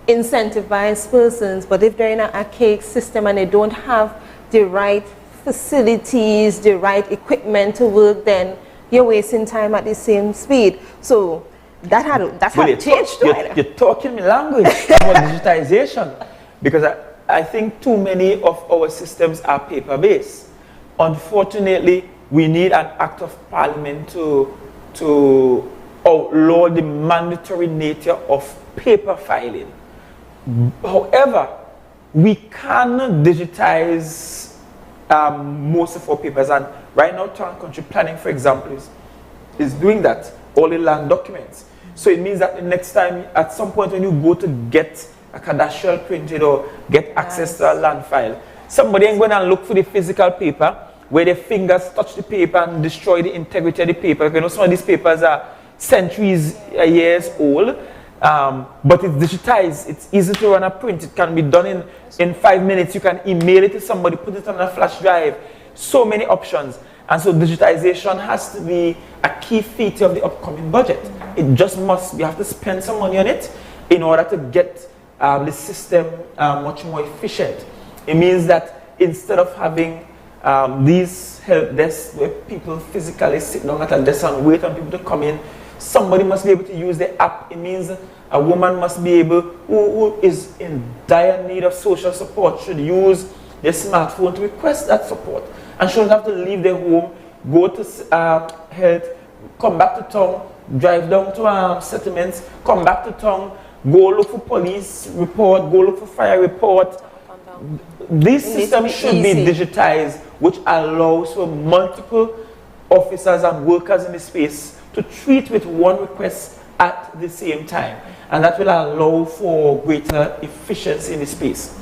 incentivize persons, but if they're in an archaic system and they don't have the right facilities, the right equipment to work, then you're wasting time at the same speed. So that's how it changed. You're talking my language about digitization, because I think too many of our systems are paper-based. Unfortunately, we need an act of parliament to outlaw the mandatory nature of paper filing. However, we can digitize most of our papers, and right now Town Country Planning, for example, is doing that, all the land documents. So it means that the next time, at some point when you go to get a cadastral printed or get access to a land file, somebody ain't going to look for the physical paper where their fingers touch the paper and destroy the integrity of the paper. You know, some of these papers are centuries, years old. But it's digitized, it's easy to run a print, it can be done in 5 minutes, you can email it to somebody, put it on a flash drive, so many options. And so digitization has to be a key feature of the upcoming budget. It just must, we have to spend some money on it in order to get the system much more efficient. It means that instead of having these help desks where people physically sit down at a desk and wait on people to come in, somebody must be able to use the app. It means a woman must be able, who is in dire need of social support, should use their smartphone to request that support. And shouldn't have to leave their home, go to health, come back to town, drive down to settlements, come back to town, go look for police report, go look for fire report. These systems should be digitized, which allows for multiple officers and workers in the space to treat with one request at the same time. And that will allow for greater efficiency in the space.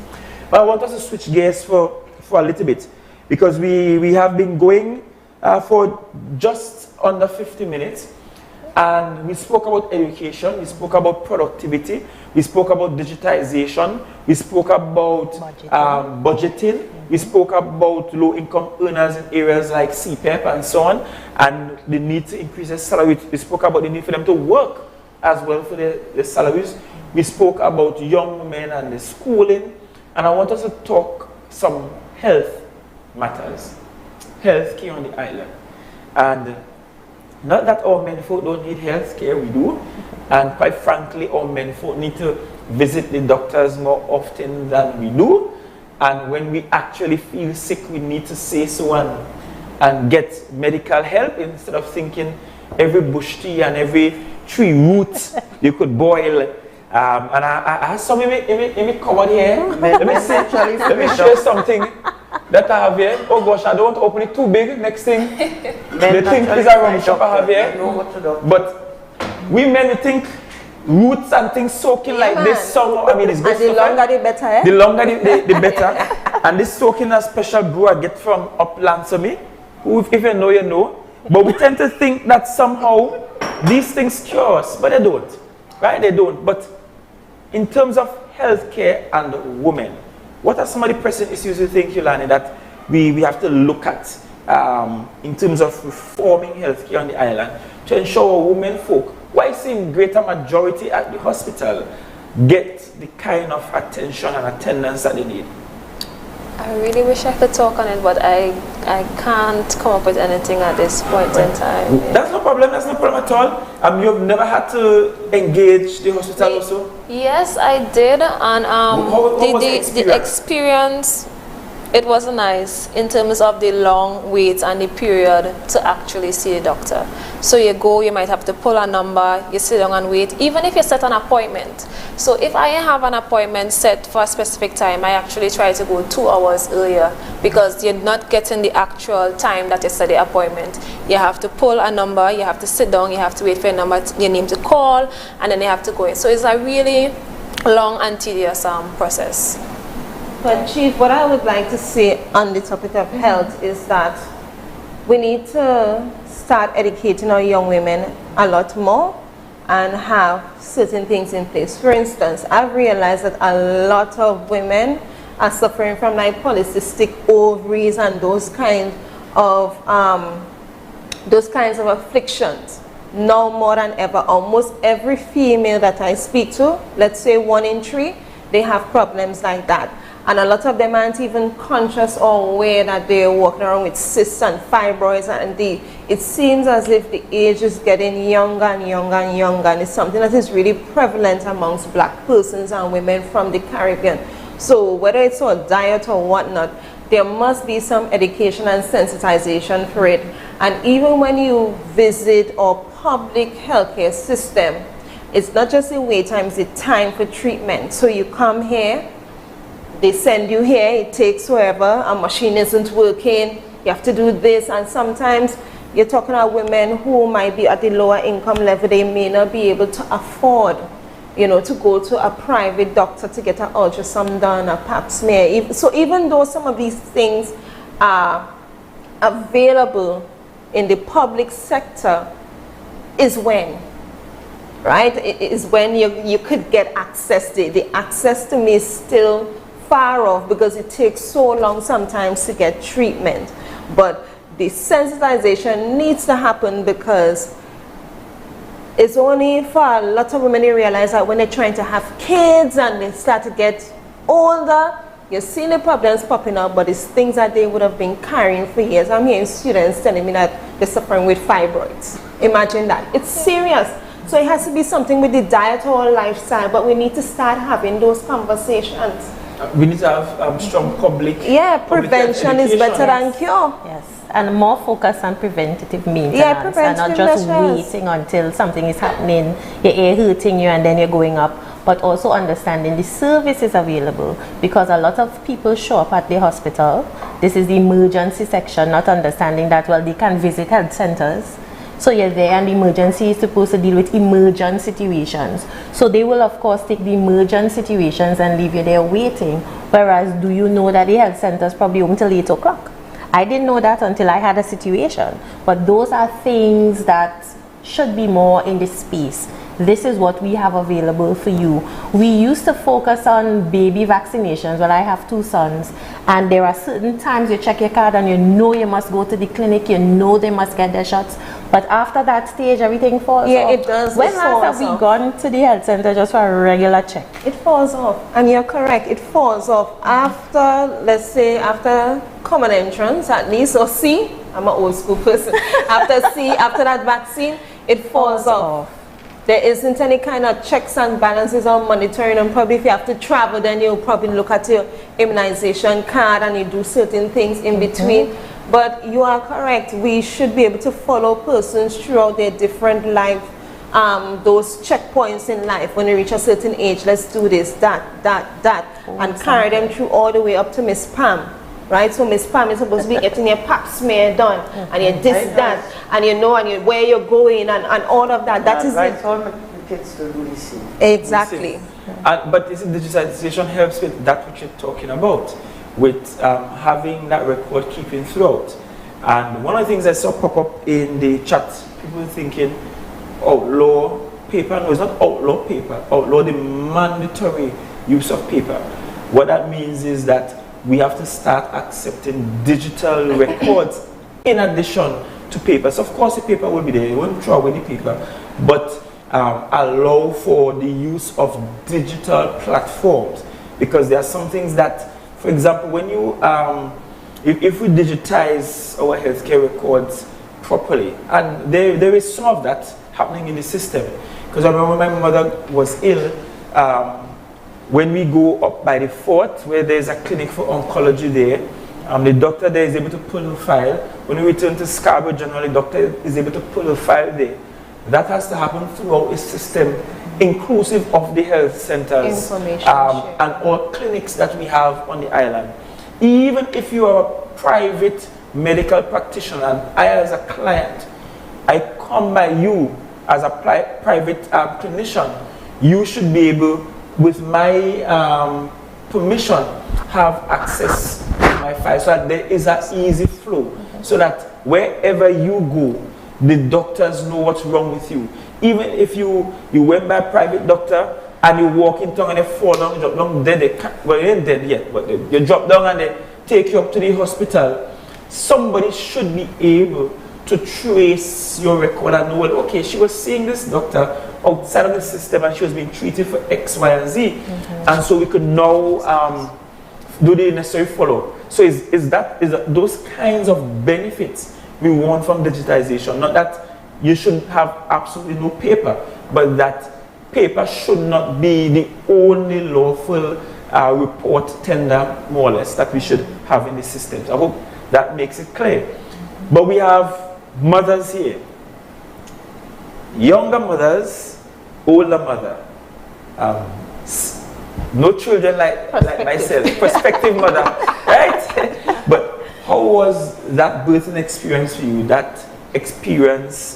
But I want us to switch gears for a little bit, because we have been going for just under 50 minutes. And we spoke about education, we spoke about productivity, we spoke about digitization, we spoke about budgeting, we spoke about low-income earners in areas like CPEP and so on, and the need to increase their salary. We spoke about the need for them to work as well for their salaries. We spoke about young women and the schooling, and I want us to talk some health matters, health care on the island. And not that all men folk don't need health care, we do. And quite frankly, all men folk need to visit the doctors more often than we do. And when we actually feel sick, we need to say so and get medical help instead of thinking every bush tea and every tree root you could boil. And I have some in me cupboard here. Let me show you something that I have here. Oh gosh, I don't open it too big. Next thing, the thing is a rum shop I have here. But we men, we think roots and things soaking like this somehow. I mean, it's good. And the longer the better, eh? The longer the better. And this soaking a special brew I get from upland to me. Who, if you know, you know. But we tend to think that somehow these things cure us, but they don't. Right? They don't. But in terms of healthcare and women, what are some of the pressing issues you think, Yolani, that we have to look at in terms of reforming healthcare on the island to ensure women folk, why seem greater majority at the hospital, get the kind of attention and attendance that they need? I really wish I could talk on it, but I can't come up with anything at this point in time. That's no problem at all. You've never had to engage the hospital also? Yes, I did, and How was the experience, it wasn't nice in terms of the long wait and the period to actually see the doctor. So you go, you might have to pull a number, you sit down and wait, even if you set an appointment. So if I have an appointment set for a specific time, I actually try to go 2 hours earlier, because you're not getting the actual time that you set the appointment. You have to pull a number, you have to sit down, you have to wait for your name to call, and then you have to go in. So it's a really long and tedious process. But Chief, what I would like to say on the topic of health is that we need to start educating our young women a lot more and have certain things in place. For instance, I've realized that a lot of women are suffering from like polycystic ovaries and those kinds of afflictions now more than ever. Almost every female that I speak to, let's say 1 in 3, they have problems like that. And a lot of them aren't even conscious or aware that they're walking around with cysts and fibroids, and it seems as if the age is getting younger and younger and younger, and it's something that is really prevalent amongst black persons and women from the Caribbean. So whether it's our diet or whatnot, there must be some education and sensitization for it. And even when you visit our public healthcare system, it's not just the wait time, it's the time for treatment. So you come here, they send you here, it takes forever, a machine isn't working, you have to do this, and sometimes you're talking about women who might be at the lower income level, they may not be able to afford, to go to a private doctor to get an ultrasound done, a pap smear. So even though some of these things are available in the public sector, is when, right? It is when you could get access to it. The access to me is still far off because it takes so long sometimes to get treatment. But the sensitization needs to happen, because it's only for a lot of women, they realize that when they're trying to have kids and they start to get older, you're seeing the problems popping up, but it's things that they would have been carrying for years. I'm hearing students telling me that they're suffering with fibroids. Imagine that. It's serious. So it has to be something with the diet or lifestyle, but we need to start having those conversations. We need to have strong public. Yeah, prevention is better than cure. Yes, and more focus on preventative maintenance, preventative and not just measures. waiting until something is happening, your ear hurting you, and then you're going up. But also understanding the services available, because a lot of people show up at the hospital. This is the emergency section, not understanding that, well, they can visit health centers. So you're there, and the emergency is supposed to deal with emergent situations. So they will, of course, take the emergent situations and leave you there waiting. Whereas, do you know that the health center is probably open till 8 o'clock? I didn't know that until I had a situation. But those are things that should be more in this space. This is what we have available for you. We used to focus on baby vaccinations. Well, I have 2 sons, and there are certain times you check your card and you know you must go to the clinic, you know they must get their shots. But after that stage, everything falls off. Yeah, it does. When last have we gone to the health center just for a regular check? It falls off, and you're correct. It falls off after, let's say, after common entrance at least, or C, I'm an old school person. after that vaccine, it falls off. There isn't any kind of checks and balances or monitoring, and probably if you have to travel, then you'll probably look at your immunization card and you do certain things in between. But you are correct, we should be able to follow persons throughout their different life, those checkpoints in life. When they reach a certain age, let's do this, that, and carry them through all the way up to Miss Pam. Right, so Miss Pam is supposed to be getting your pap smear done, and your this, that, and you know, and you, where you're going, and all of that. That is it. All my kids to do the same. Exactly. But this digitization helps with that which you're talking about, with having that record keeping throughout. And one of the things I saw pop up in the chat, people thinking, outlaw paper. No, it's not outlaw paper. Outlaw the mandatory use of paper. What that means is that we have to start accepting digital records in addition to papers. Of course, the paper will be there. You won't throw away the paper, but allow for the use of digital platforms, because there are some things that, for example, when you if we digitize our healthcare records properly, and there is some of that happening in the system, because I remember my mother was ill. When we go up by the fort, where there's a clinic for oncology there, the doctor there is able to pull the file. When we return to Scarborough General, the doctor is able to pull the file there. That has to happen throughout the system, inclusive of the health centers and all clinics that we have on the island. Even if you are a private medical practitioner, and I as a client, I come by you as a private clinician, you should be able, with my permission, have access to my file, so that there is an easy flow, so that wherever you go, the doctors know what's wrong with you. Even if you went by a private doctor and you walk in town and they fall down, drop down dead, well, you ain't dead yet, but you drop down and they take you up to the hospital, somebody should be able to trace your record and know, well, okay, she was seeing this doctor outside of the system and she was being treated for X, Y, and Z. And so we could now do the necessary follow. So is that those kinds of benefits we want from digitization? Not that you should have absolutely no paper, but that paper should not be the only lawful report tender, more or less, that we should have in the systems. I hope that makes it clear. But we have mothers here, younger mothers, older mother, no children like myself, prospective mother, right? But how was that birthing experience for you, that experience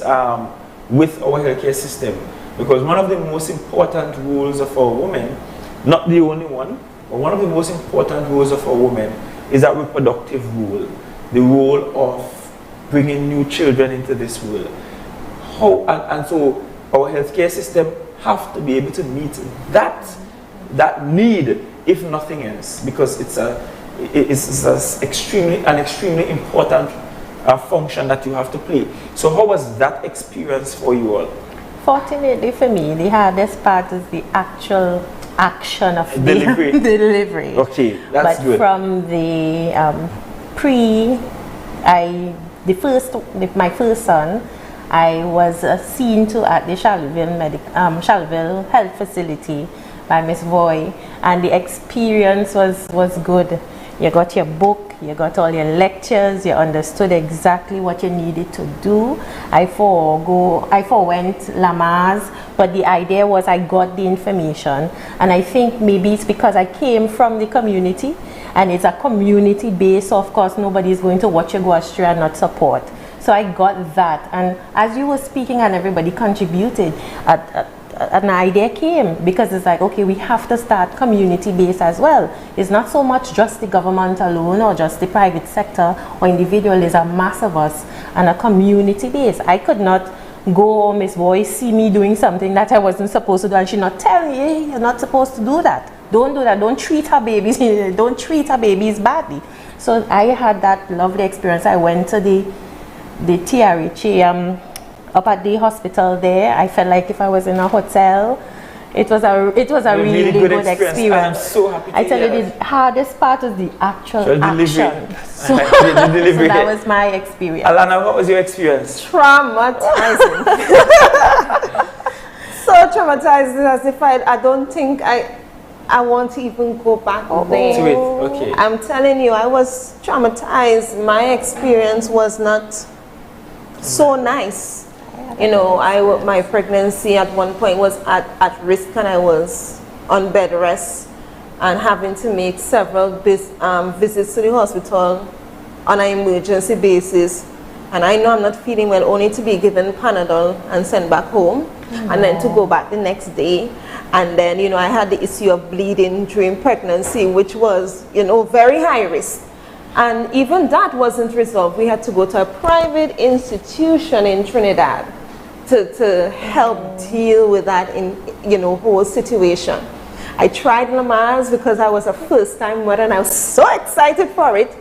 with our healthcare system? Because one of the most important rules of our women, not the only one, but one of the most important rules of our women is that reproductive rule, the role of bringing new children into this world. And so our healthcare system have to be able to meet that need, if nothing else, because it's an extremely important function that you have to play. So how was that experience for you all? Fortunately for me, the hardest part is the actual action of delivery. The delivery. Okay, that's good. But from the my first son, I was seen to at the Shalville Health Facility by Miss Voy, and the experience was good. You got your book, you got all your lectures, you understood exactly what you needed to do. I forewent Lamar's, but the idea was I got the information, and I think maybe it's because I came from the community, and it's a community base, so of course nobody is going to watch you go astray and not support. So I got that, and as you were speaking and everybody contributed, an idea came, because it's like, okay, we have to start community based as well. It's not so much just the government alone or just the private sector or individual. There's a mass of us and a community base. I could not go, Miss Boy, see me doing something that I wasn't supposed to do, and she not tell me, hey, you're not supposed to do that. Don't do that. Don't treat her babies. Don't treat her babies badly. So I had that lovely experience. I went to the TRH up at the hospital there. I felt like if I was in a hotel, It was a really good experience. I'm so happy to I tell hear you, that. the hardest part was the actual Delivery. action. So, The delivery. so that was my experience. Alana, what was your experience? Traumatizing. So traumatizing, as if I don't think I want to even go back there. To it, okay. I'm telling you, I was traumatized. My experience was not so nice. You know, my pregnancy at one point was at risk, and I was on bed rest and having to make several visits to the hospital on an emergency basis. And I know I'm not feeling well, only to be given Panadol and sent back home, and then to go back the next day. And then, you know, I had the issue of bleeding during pregnancy, which was, you know, very high risk. And even that wasn't resolved. We had to go to a private institution in Trinidad to help deal with that whole situation. I tried Lamaze because I was a first-time mother and I was so excited for it.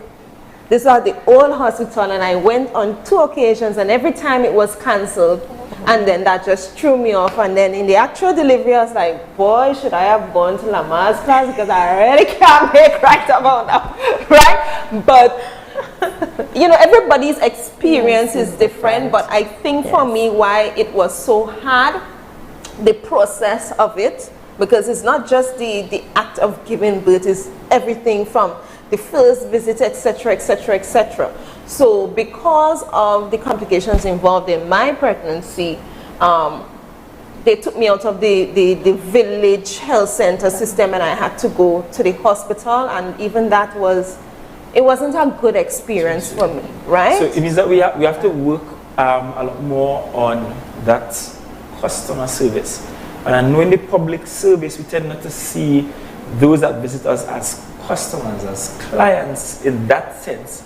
This was the old hospital, and I went on 2 occasions, and every time it was cancelled. And then that just threw me off. And then in the actual delivery, I was like, boy, should I have gone to Lamaze class, because I really can't make right about now, right? But, you know, everybody's experience is different. But I think for me, why it was so hard, the process of it, because it's not just the act of giving birth, it's everything from the first visit, etc., etc., etc. So because of the complications involved in my pregnancy, they took me out of the village health center system, and I had to go to the hospital, and even that wasn't a good experience for me, right? So it means that we have to work a lot more on that customer service. And I know in the public service, we tend not to see those that visit us as customers, as clients in that sense.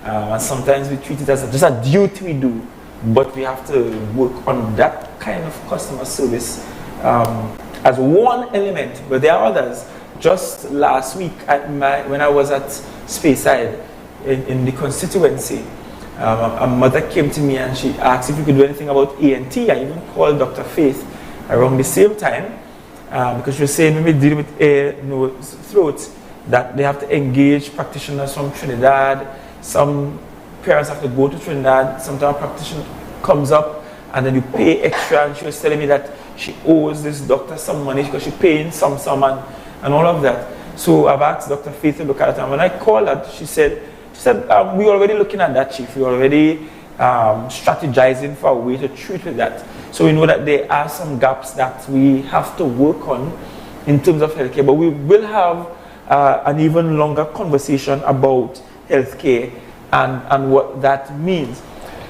And sometimes we treat it as just a duty we do, but we have to work on that kind of customer service as one element, but there are others. Just last week, when I was at Speyside in the constituency, a mother came to me and she asked if we could do anything about ENT. I even called Dr. Faith around the same time because she was saying when we deal with throat, that they have to engage practitioners from Trinidad. Some parents have to go to Trinidad. Sometimes a practitioner comes up and then you pay extra, and she was telling me that she owes this doctor some money because she's paying some and all of that. So I've asked Dr. Faith to look at it, and when I called her, she said we're already looking at that, Chief. We're already strategizing for a way to treat with that. So we know that there are some gaps that we have to work on in terms of healthcare, but we will have an even longer conversation about healthcare and what that means.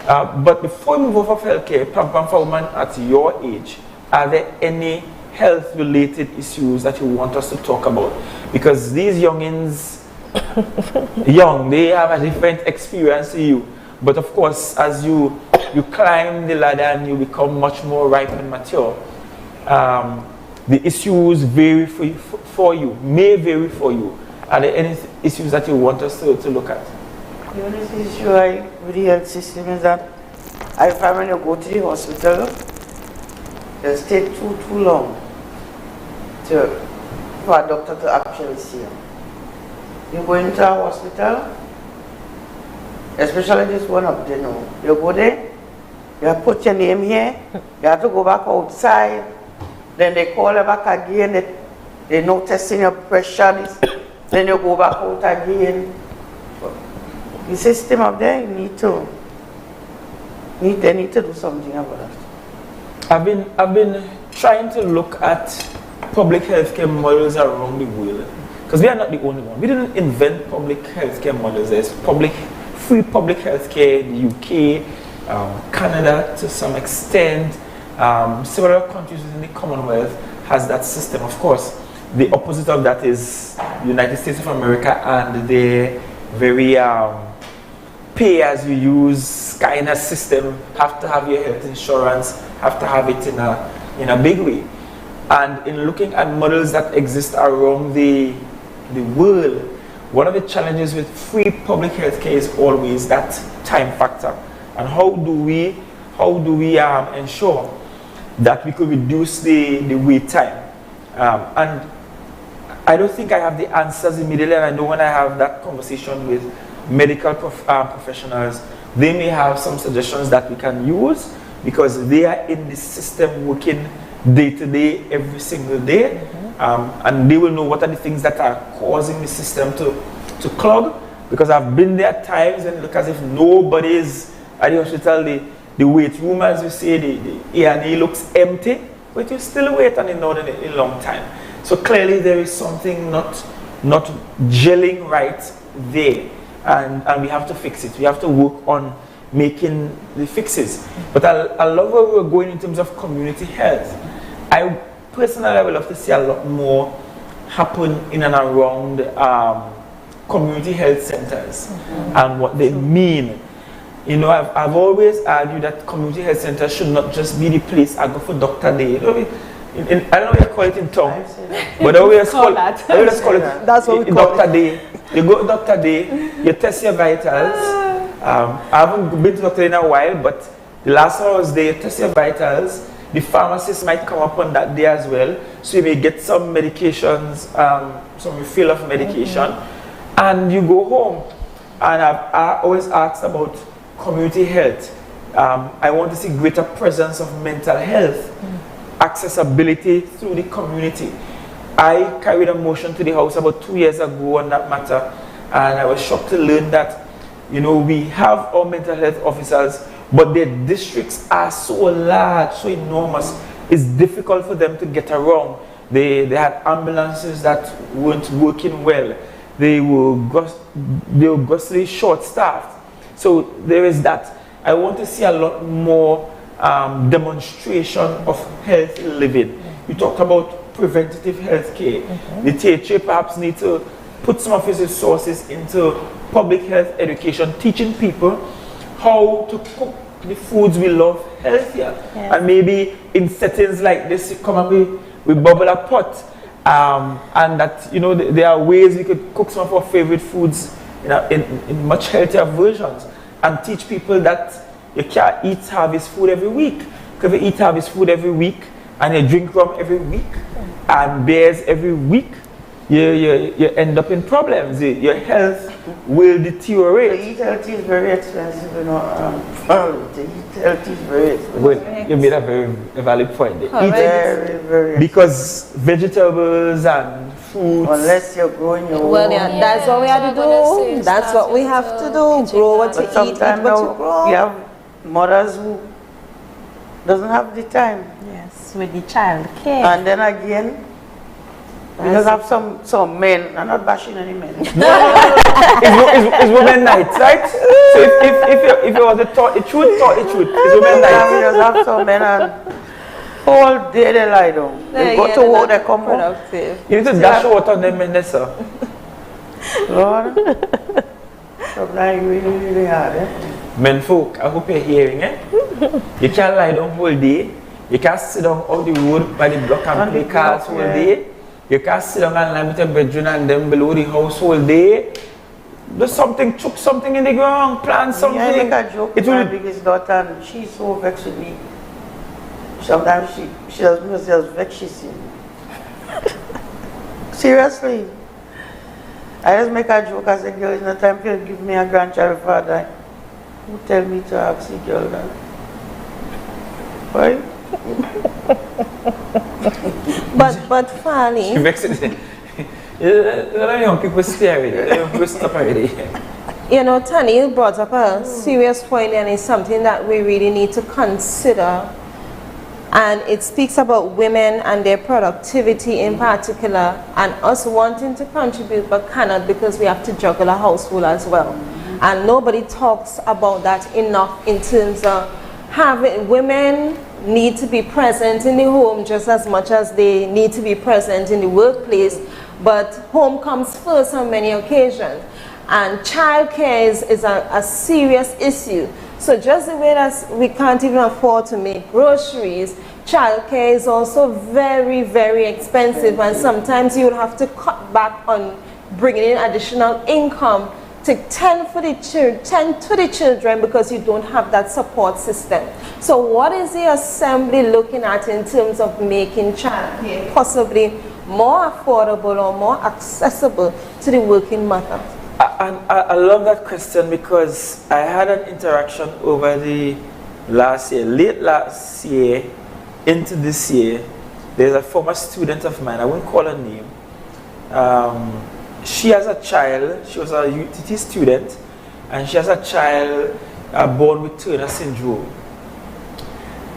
But before we move off of healthcare, Pam for women at your age, are there any health-related issues that you want us to talk about? Because these youngins, they have a different experience to you. But of course, as you climb the ladder and you become much more ripe and mature, the issues vary for you, may vary for you. Are there any issues that you want us to look at? The only issue with the health system is that I find when you go to the hospital, you stay too long for a doctor to actually see you. You go into a hospital, especially this one up there now. You go there, you have put your name here, you have to go back outside, then they call you back again, they know testing your pressure, then you go back out again. The system up there, they need to do something about it. I've been trying to look at public healthcare models around the world, because we are not the only one. We didn't invent public healthcare models. There's free public healthcare in the UK, Canada to some extent. Several countries within the Commonwealth has that system. Of course, the opposite of that is the United States of America and the very pay-as-you-use kind of system. Have to have your health insurance, have to have it in a big way. And in looking at models that exist around the world, one of the challenges with free public healthcare is always that time factor. And how do we ensure that we could reduce the wait time? And I don't think I have the answers immediately, and I know when I have that conversation with medical professionals, they may have some suggestions that we can use because they are in the system working day to day, every single day, and they will know what are the things that are causing the system to clog. Because I've been there at times and look as if nobody is at the hospital, the wait room, as you say, the A&E looks empty, but you still wait on a long time. So clearly there is something not gelling right there, and we have to fix it. We have to work on making the fixes. But I love where we're going in terms of community health. I personally would love to see a lot more happen in and around community health centers and what they mean. You know, I've always argued that community health centers should not just be the place I go for Dr. Day. You know, I don't know what you call it in tongue, but I always call it. That's what we call Dr. Day. You go to Dr. Day, you test your vitals. I haven't been to Dr. Day in a while, but the last time I was there, you test your vitals. The pharmacist might come up on that day as well, so you may get some medications, some refill of medication, and you go home. And I always asked about community health. I want to see greater presence of mental health, accessibility through the community. I carried a motion to the House about 2 years ago on that matter, and I was shocked to learn that, you know, we have our mental health officers, but their districts are so large, so enormous, it's difficult for them to get around. They had ambulances that weren't working well. They were grossly short-staffed. So there is that. I want to see a lot more demonstration of health living. You talked about preventative health care. The THA perhaps need to put some of its resources into public health education, teaching people how to cook the foods we love healthier. And maybe in settings like this, you come and we bubble a pot. And that, you know, there are ways we could cook some of our favorite foods in much healthier versions, and teach people that you can't eat harvest food every week. Because if you eat harvest food every week and you drink rum every week and beers every week, you end up in problems. Your health will deteriorate. To eat healthy is very expensive, you know. To eat healthy is very expensive. Well, you made a very valid point. Very, very because vegetables and fruits. Unless you're growing your own. Well, yeah, that's what we have to do. That's what we have to do. Grow what you eat, eat what you grow. You have mothers who doesn't have the time. Yes, with the child care. And then again, we just have some men. I'm not bashing any men. It's women night, right? So if you was to talk the truth, it's women night. We just have some men and all day they lie down. They go to work, they come home. You need to dash out on them men, sir. Lord, sometimes really, really hard, eh? Men folk, I hope you're hearing, eh? You can't lie down all day. You can't sit down on the road by the block and play cards all day. You can't sit down and lie with your bedroom and them below the house all day. Do something, chuck something in the ground, plant something. Yeah, I make a joke with my biggest daughter, and she's so vexed with me. Sometimes she does me herself vexed, she see. Seriously. I just make a joke. I say, girl, it's not time for you to give me a grandchild before I die. Who tell me to ask the girl that? Why? But Fanny, You vex it. A lot of young people staring. Young people stop already. you know, Tani, you brought up a serious point, and it's something that we really need to consider. And it speaks about women and their productivity in particular, and us wanting to contribute but cannot because we have to juggle a household as well. And nobody talks about that enough in terms of having women need to be present in the home just as much as they need to be present in the workplace, but home comes first on many occasions. And childcare is a serious issue. So just the way that we can't even afford to make groceries, childcare is also very, very expensive, and sometimes you will have to cut back on bringing in additional income to tend to the children because you don't have that support system. So what is the assembly looking at in terms of making childcare possibly more affordable or more accessible to the working mother? I love that question because I had an interaction over the late last year into this year. There's a former student of mine, I won't call her name. She has a child, she was a UTT student, and she has a child born with Turner syndrome.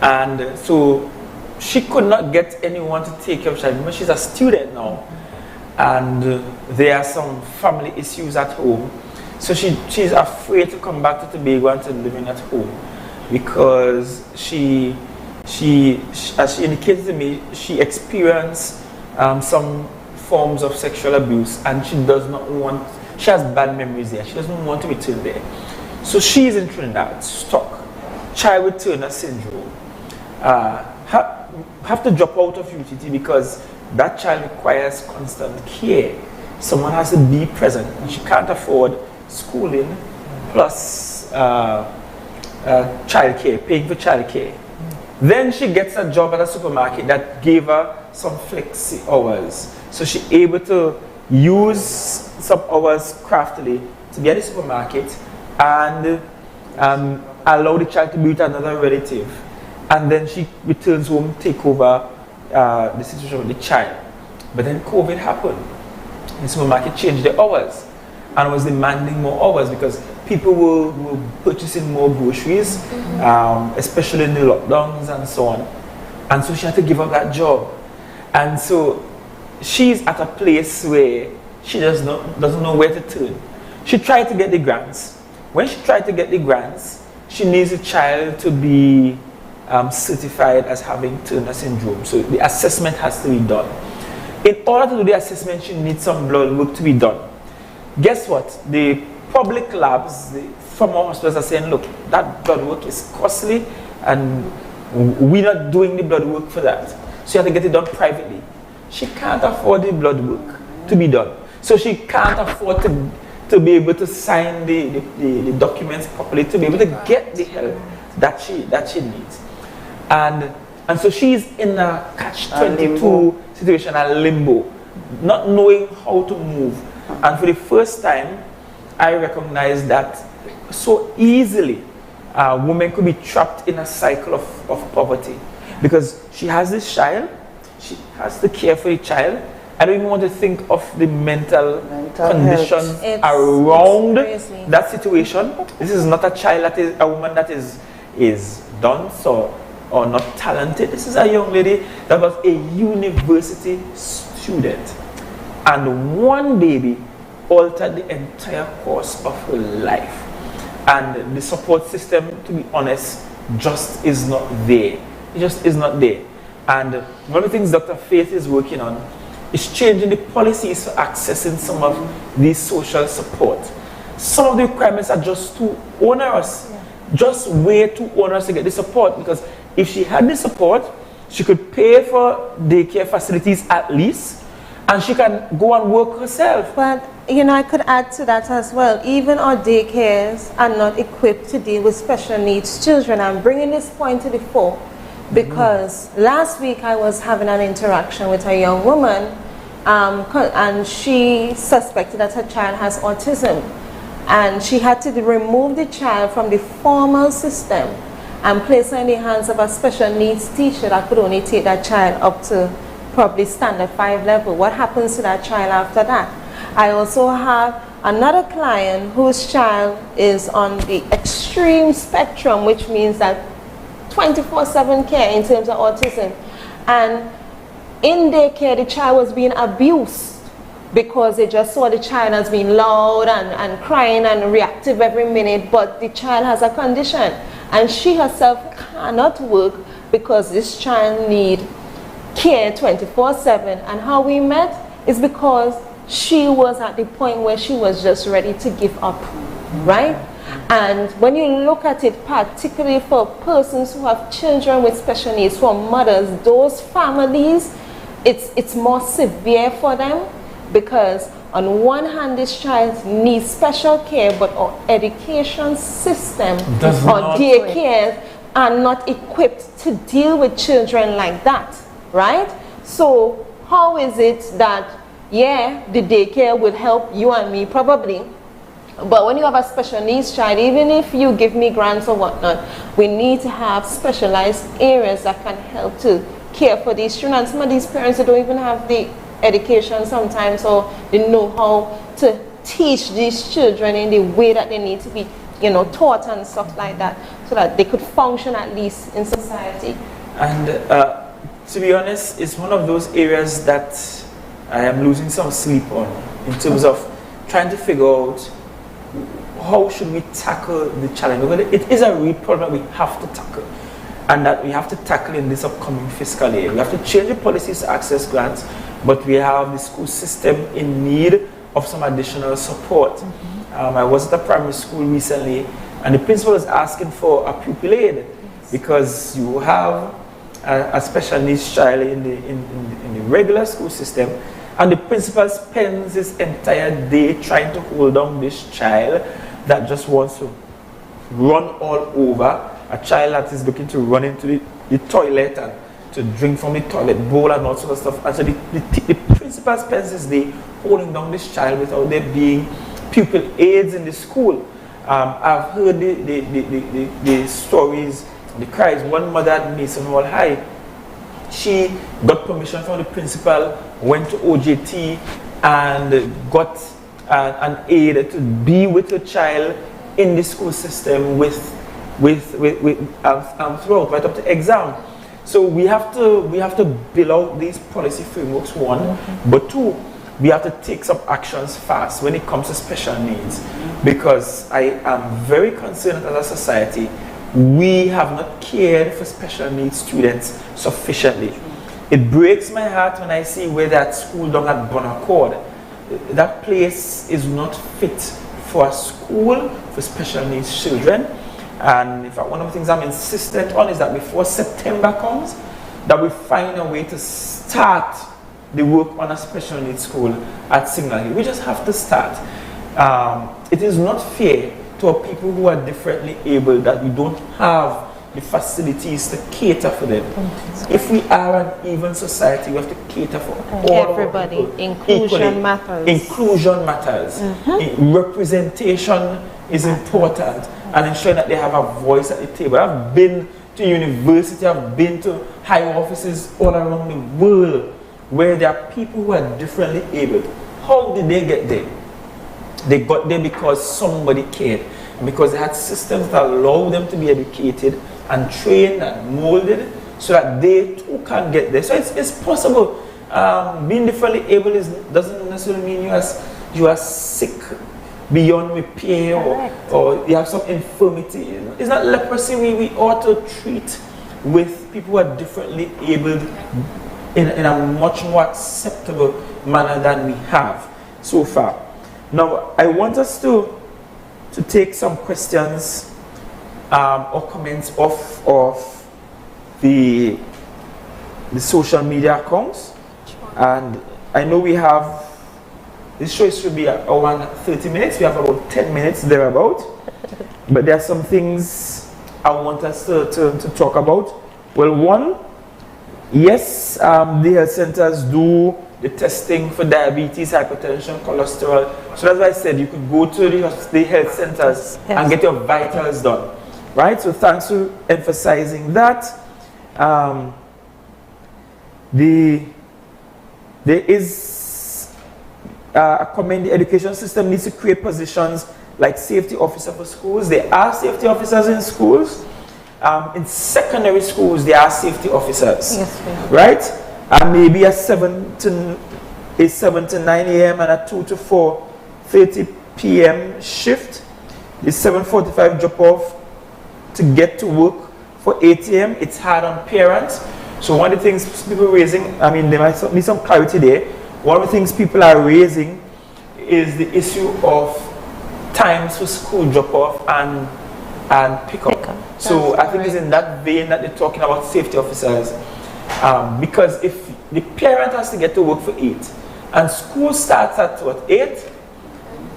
And so she could not get anyone to take care of the child. Remember, she's a student now, and there are some family issues at home. So she's afraid to come back to Tobago and to living at home because she as she indicated to me, she experienced some forms of sexual abuse, and she does not want, she has bad memories there, she doesn't want to return there. So she's in Trinidad, stuck, child with Turner syndrome, have to drop out of UTT because that child requires constant care. Someone has to be present, and she can't afford schooling plus childcare, paying for childcare. Then she gets a job at a supermarket that gave her some flexi hours. So she's able to use some hours craftily to be at the supermarket and allow the child to be with another relative. And then she returns home, take over the situation with the child. But then COVID happened. The supermarket changed the hours and was demanding more hours because people were purchasing more groceries, especially in the lockdowns and so on. And so she had to give up that job. And so she's at a place where she doesn't know where to turn. She tried to get the grants. When she tried to get the grants, she needs a child to be certified as having Turner syndrome. So the assessment has to be done. In order to do the assessment, she needs some blood work to be done. Guess what? The public labs from our hospitals are saying, look, that blood work is costly and we're not doing the blood work for that. So you have to get it done privately. She can't afford the blood work to be done. So she can't afford to be able to sign the documents properly, to be able to get the help that she needs. And so she's in a catch-22 situation, a limbo, not knowing how to move. And for the first time, I recognized that so easily women could be trapped in a cycle of poverty. Because she has this child, she has to care for the child. I don't even want to think of the mental condition around that situation. This is not a child a woman that is dunce or not talented. This is a young lady that was a university student. And one baby altered the entire course of her life. And the support system, to be honest, just is not there. It just is not there. And one of the things Dr. Faith is working on is changing the policies for accessing some of these social support. Some of the requirements are just too onerous, just way too onerous to get the support, because if she had the support, she could pay for daycare facilities at least, and she can go and work herself. But you know, I could add to that as well. Even our daycares are not equipped to deal with special needs children. I'm bringing this point to the fore because last week I was having an interaction with a young woman and she suspected that her child has autism, and she had to remove the child from the formal system and place her in the hands of a special needs teacher that could only take that child up to probably standard 5 level. What happens to that child after that? I also have another client whose child is on the extreme spectrum, which means that 24/7 care in terms of autism. And in daycare, the child was being abused because they just saw the child as being loud and crying and reactive every minute, but the child has a condition. And she herself cannot work because this child needs care 24/7. And how we met is because she was at the point where she was just ready to give up, right? And when you look at it, particularly for persons who have children with special needs, for mothers, those families, it's more severe for them, because on one hand this child needs special care, but our education system or daycare are not equipped to deal with children like that, right? So how is it that, yeah, the daycare will help you and me probably, but when you have a special needs child, even if you give me grants or whatnot, we need to have specialized areas that can help to care for these children. And some of these parents, they don't even have the education sometimes, or they know how to teach these children in the way that they need to be, you know, taught and stuff like that, so that they could function at least in society. And to be honest, it's one of those areas that I am losing some sleep on, in terms of trying to figure out how should we tackle the challenge. Because it is a real problem that we have to tackle, and that we have to tackle in this upcoming fiscal year. We have to change the policies to access grants, but we have the school system in need of some additional support. I was at a primary school recently, and the principal was asking for a pupil aid, because you have a special needs child in the regular school system, and the principal spends his entire day trying to hold on this child that just wants to run all over, a child that is looking to run into the toilet and to drink from the toilet bowl and all sorts of stuff. And so the principal spends his day holding down this child without there being pupil aides in the school. I've heard the stories, the cries. One mother at Mason Hall High, she got permission from the principal, went to OJT and got an aide to be with her child in the school system throughout, right up to exam. So we have to build out these policy frameworks, one, but two, we have to take some actions fast when it comes to special needs, because I am very concerned that as a society we have not cared for special needs students sufficiently. It breaks my heart when I see where that school down at Bonaccord, that place is not fit for a school for special needs children. And in fact, one of the things I'm insistent on is that before September comes, that we find a way to start the work on a special needs school at Signal Hill. We just have to start. It is not fair to our people who are differently able that we don't have the facilities to cater for them. If we are an even society, we have to cater for all everybody. Inclusion matters. Inclusion matters. Representation is important, and ensuring that they have a voice at the table. I've been to university, I've been to high offices all around the world where there are people who are differently able. How did they get there? They got there because somebody cared, and because they had systems that allowed them to be educated and trained and molded so that they too can get there. So it's possible. Being differently able doesn't necessarily mean you are sick beyond repair, or you have some infirmity. It's not leprosy. We ought to treat with people who are differently abled in a much more acceptable manner than we have so far. Now, I want us to take some questions or comments off the social media accounts. And I know we have, this show should be around 30 minutes. We have about 10 minutes thereabout. But there are some things I want us to talk about. Well, one, yes, the health centers do the testing for diabetes, hypertension, cholesterol. So that's why I said you could go to the health centers and get your vitals done. Right? So thanks for emphasizing that. There is a comment, the education system needs to create positions like safety officer for schools. There are safety officers in schools. In secondary schools, there are safety officers. Yes, right? And maybe a 7 to 9 a.m. and a 2 to 4:30 p.m. shift. The 7:45 drop off to get to work for 8 a.m. It's hard on parents. So one of the things people are raising, I mean, there might need some clarity there. One of the things people are raising is the issue of times for school drop off and pick up. So I think it's in that vein that they're talking about safety officers. Because if the parent has to get to work for 8 and school starts at what, 8?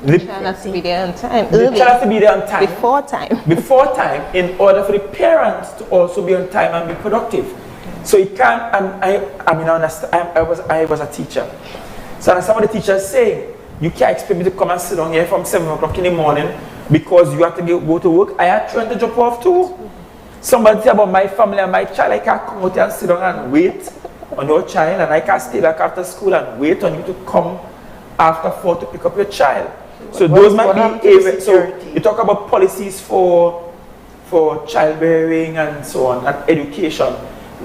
The child has to be there on time. The child has to be there on time. Before time. Before time, in order for the parents to also be on time and be productive. So it can't, and I mean, I understand, I was a teacher. So I understand what the teacher is saying. You can't expect me to come and sit down here from 7 o'clock in the morning because you have to go to work. I had trying to drop off too. Somebody say about my family and my child, I can't come out here and sit down and wait on your child, and I can't stay back after school and wait on you to come after 4 to pick up your child. So those might be areas. So you talk about policies for childbearing and so on, and education.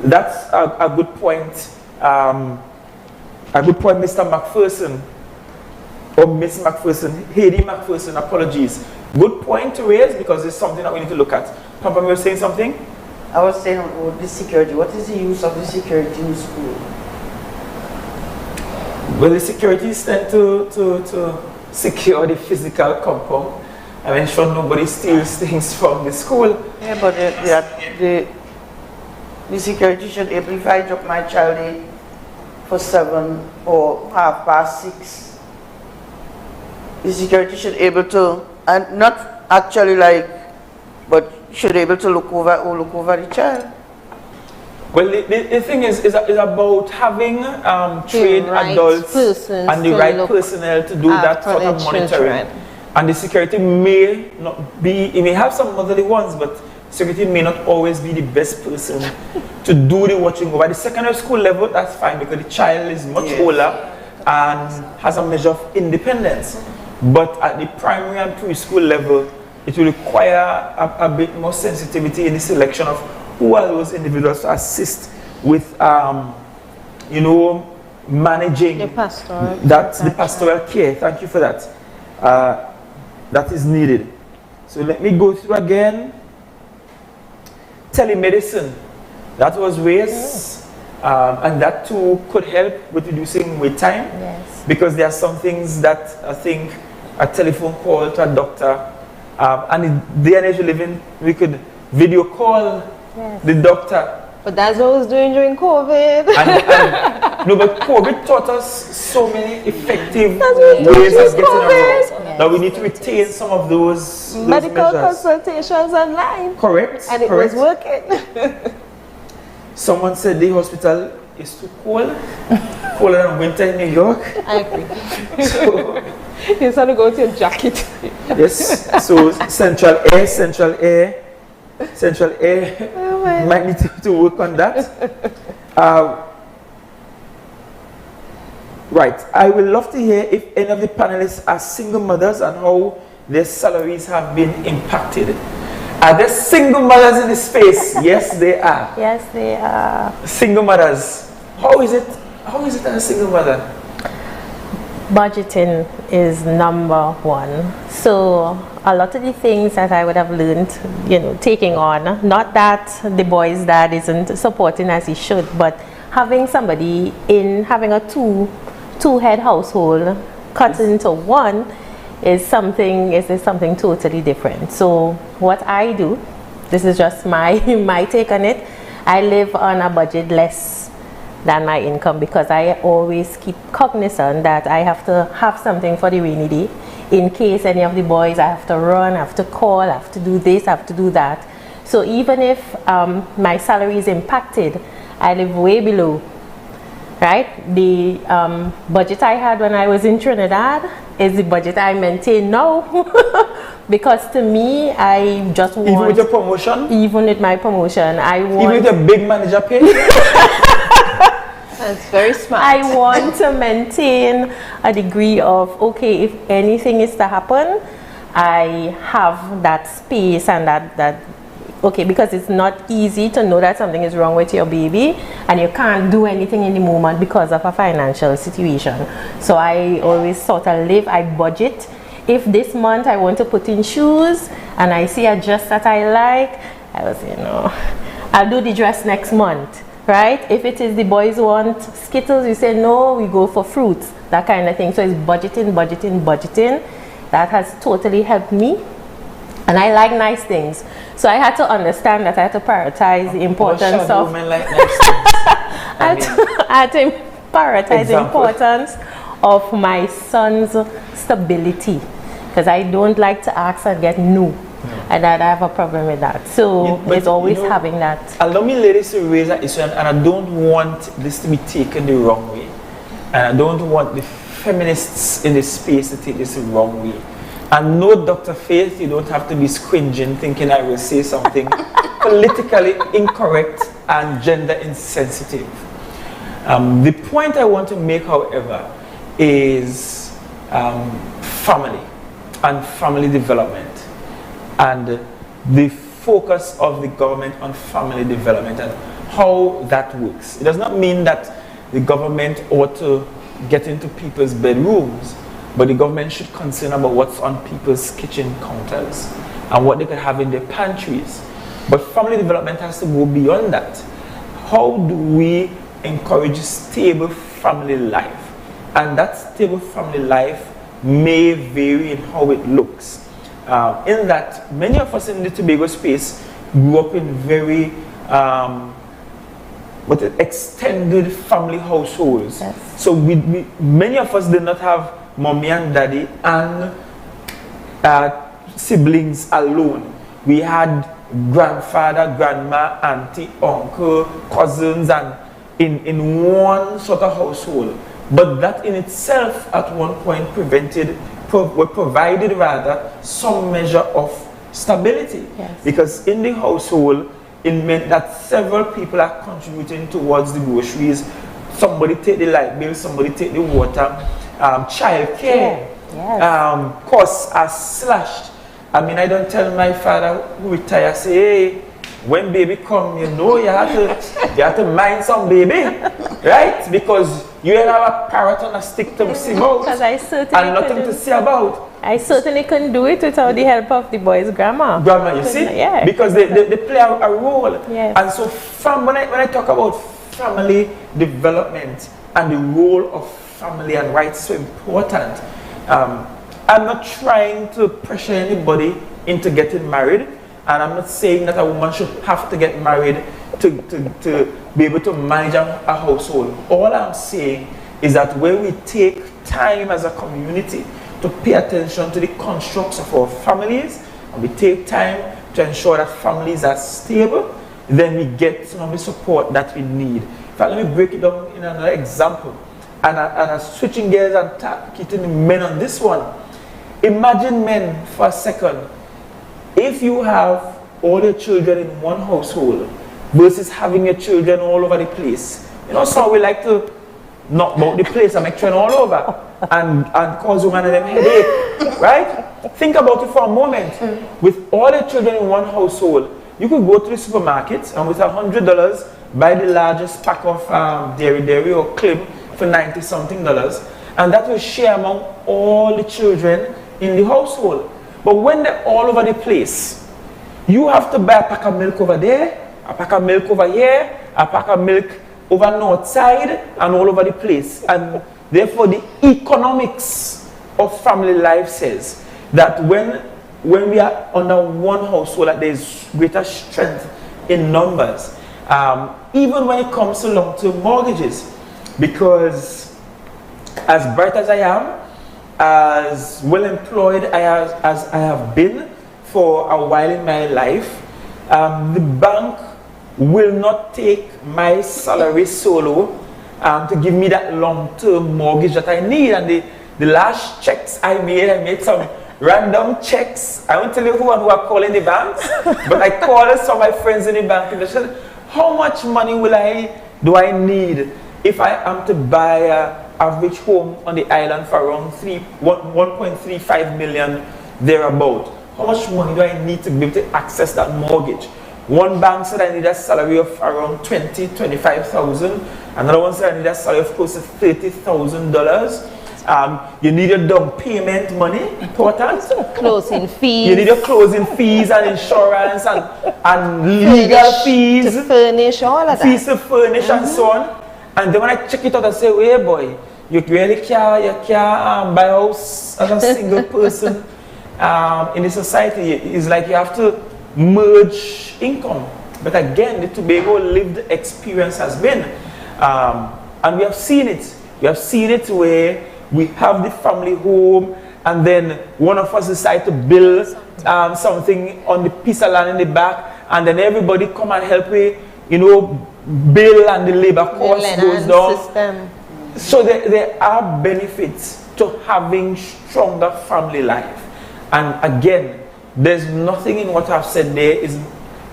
That's a good point. A good point, Mr. McPherson, or Miss McPherson, Heidi McPherson, apologies. Good point to raise because it's something that we need to look at. Papa, you were saying something? I was saying about the security. What is the use of the security in school? Well, the security is tend to secure the physical compound and ensure nobody steals things from the school. Yeah, but the security should able, if I drop my child in for 7 or 6:30, the security should able to, and not actually like, but should able to look over the child. Well, the thing is about having trained right adults and the right personnel to do that sort of monitoring. And the security may not be, it may have some motherly ones, but security may not always be the best person to do the watching over. At the secondary school level, that's fine because the child is much older and has a measure of independence. But at the primary and preschool level, it will require a bit more sensitivity in the selection of who are those individuals to assist with, you know, managing the pastoral care. Thank you for that. That is needed. So let me go through again. Telemedicine, that was raised, and that too could help with reducing wait time. Yes. Because there are some things that I think a telephone call to a doctor, and in the day and age we live in, we could video call the doctor. But that's what I was doing during COVID. No, but COVID taught us so many effective ways of getting around that we need to retain some of those medical measures. consultations online. Correct. And it correct. was working. Someone said the hospital is too cold, colder than winter in New York. I agree. So, you have to go with your jacket. yes, so central air might need to work on that. Right, I would love to hear if any of the panelists are single mothers and how their salaries have been impacted. Are there single mothers in this space? Yes, they are. Yes, they are. Single mothers. How is it as a single mother? Budgeting is number one. So a lot of the things that I would have learned, you know, taking on, not that the boy's dad isn't supporting as he should, but having somebody having a two-head household cut into one is something totally different. So what I do, this is just my take on it, I live on a budget less than my income because I always keep cognizant that I have to have something for the rainy day. In case any of the boys, I have to run, I have to call, I have to do this, I have to do that. So even if my salary is impacted, I live way below, right? The budget I had when I was in Trinidad is the budget I maintain now. Because to me, I just want... Even with your promotion? Even with my promotion, I want... Even with a big manager pay? That's very smart. I want to maintain a degree of, okay, if anything is to happen, I have that space and that okay, because it's not easy to know that something is wrong with your baby and you can't do anything in the moment because of a financial situation. So I always sort of I budget. If this month I want to put in shoes and I see a dress that I like, I will say, no, I'll do the dress next month. Right? If it is the boys want Skittles, you say no, we go for fruits, that kind of thing. So it's budgeting. That has totally helped me. And I like nice things. So I had to understand that I had to prioritize the importance of... Women like nice things. I had to prioritize the importance of my son's stability, because I don't like to ask and get no. And I have a problem with that. So it's always having that. Allow me, ladies, to raise that issue, and I don't want this to be taken the wrong way. And I don't want the feminists in this space to take this the wrong way. And no, Dr. Faith, you don't have to be squinging thinking I will say something politically incorrect and gender insensitive. The point I want to make, however, is family and family development, and the focus of the government on family development and how that works. It does not mean that the government ought to get into people's bedrooms, but the government should concern about what's on people's kitchen counters and what they could have in their pantries. But family development has to go beyond that. How do we encourage stable family life? And that stable family life may vary in how it looks. In that many of us in the Tobago space grew up in very extended family households. Yes. So many of us did not have mommy and daddy and siblings alone. We had grandfather, grandma, auntie, uncle, cousins, and in one sort of household. But that in itself at one point provided rather some measure of stability. Yes. Because in the household it meant that several people are contributing towards the groceries. Somebody take the light bill, somebody take the water, child care. Yes. Costs are slashed. I mean, I don't tell my father who retired, say, hey, when baby come, you know you have to mind some baby, right? Because you have a parrot on a stick to see about and nothing to see about. I certainly couldn't do it without the help of the boy's grandma. Grandma, you see? Yeah. Because they play a role. Yes. And so when I talk about family development and the role of family and why it's so important, I'm not trying to pressure anybody into getting married. And I'm not saying that a woman should have to get married to be able to manage a household. All I'm saying is that when we take time as a community to pay attention to the constructs of our families, and we take time to ensure that families are stable, then we get some of the support that we need. In fact, let me break it down in another example. And I'm switching gears and targeting the men on this one. Imagine, men, for a second, if you have all your children in one household versus having your children all over the place. You know, so we like to knock about the place and make children all over and cause women and them headache, right? Think about it for a moment. With all your children in one household, you could go to the supermarket and with $100 buy the largest pack of dairy or Klim for $90-something, and that will share among all the children in the household. But when they're all over the place, you have to buy a pack of milk over there, a pack of milk over here, a pack of milk over north side, and all over the place. And therefore the economics of family life says that when we are under one household, that there's greater strength in numbers. Even when it comes to long-term mortgages, because as bright as I am, as well employed as I have been for a while in my life, the bank will not take my salary solo to give me that long-term mortgage that I need. And the last checks I made some random checks. I won't tell you who and who are calling the banks, but I called some of my friends in the bank and they said, how much money do I need if I am to buy a average home on the island for around 1.35 million thereabout? How much money do I need to be able to access that mortgage? One bank said I need a salary of around $25,000. Another one said I need a salary of close to $30,000. You need your down payment money, important. Closing fees. You need your closing fees and insurance and legal fees. To furnish, all of that. Fees to furnish and so on. And then when I check it out, I say, hey boy, you really can't buy a house as a single person in the society. It's like you have to merge income. But again, the Tobago lived experience has been, and we have seen it. We have seen it where we have the family home, and then one of us decide to build something on the piece of land in the back, and then everybody come and help me, you know, build, and the labor cost goes down. System. So there are benefits to having stronger family life. And again, there's nothing in what I've said there is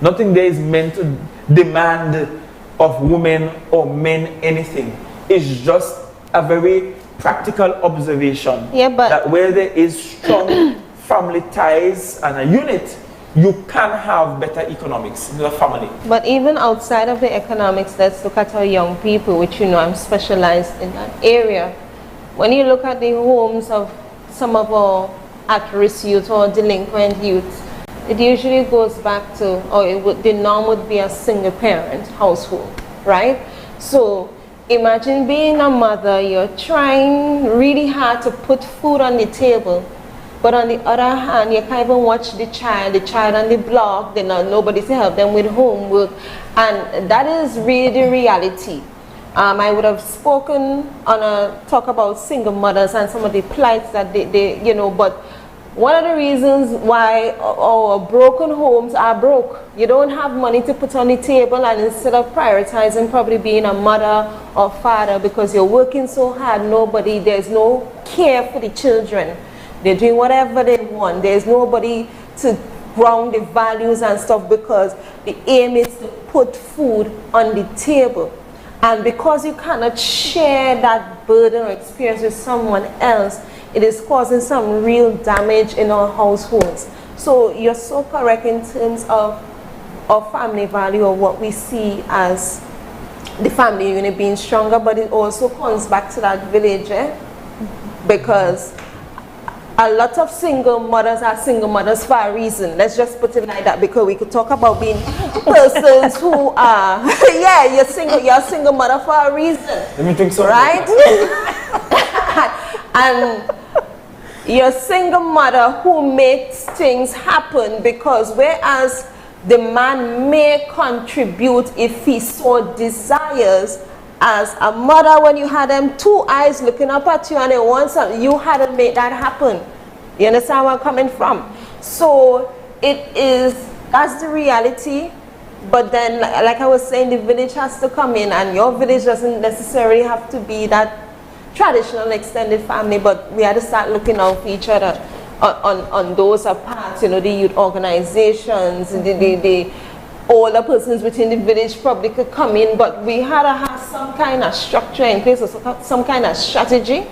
nothing there is meant to demand of women or men anything. It's just a very practical observation that where there is strong family ties and a unit, you can have better economics in the family. But even outside of the economics, let's look at our young people, which you know I'm specialized in that area. When you look at the homes of some of our at-risk youth or delinquent youth, it usually goes back to, the norm would be a single parent household, right? So imagine being a mother, you're trying really hard to put food on the table, but on the other hand, you can't even watch the child on the block, they know nobody to help them with homework, and that is really the reality. I would have spoken on a talk about single mothers and some of the plights that they you know, but one of the reasons why our broken homes are broke, you don't have money to put on the table, and instead of prioritizing probably being a mother or father because you're working so hard, there's no care for the children. They're doing whatever they want. There's nobody to ground the values and stuff because the aim is to put food on the table. And because you cannot share that burden or experience with someone else, it is causing some real damage in our households. So you're so correct in terms of family value or what we see as the family unit being stronger, but it also comes back to that village, because a lot of single mothers are single mothers for a reason. Let's just put it like that, because we could talk about being persons who are, you're a single mother for a reason. Let me think so. Right? And you're a single mother who makes things happen, because whereas the man may contribute if he so desires, as a mother, when you had them two eyes looking up at you and they want something, you had to make that happen. You understand where I'm coming from? So that's the reality. But then, like I was saying, the village has to come in, and your village doesn't necessarily have to be that traditional extended family, but we had to start looking out for each other on those parts, you know, the youth organizations, the older persons within the village probably could come in, but we had to have some kind of structure in place, or some kind of strategy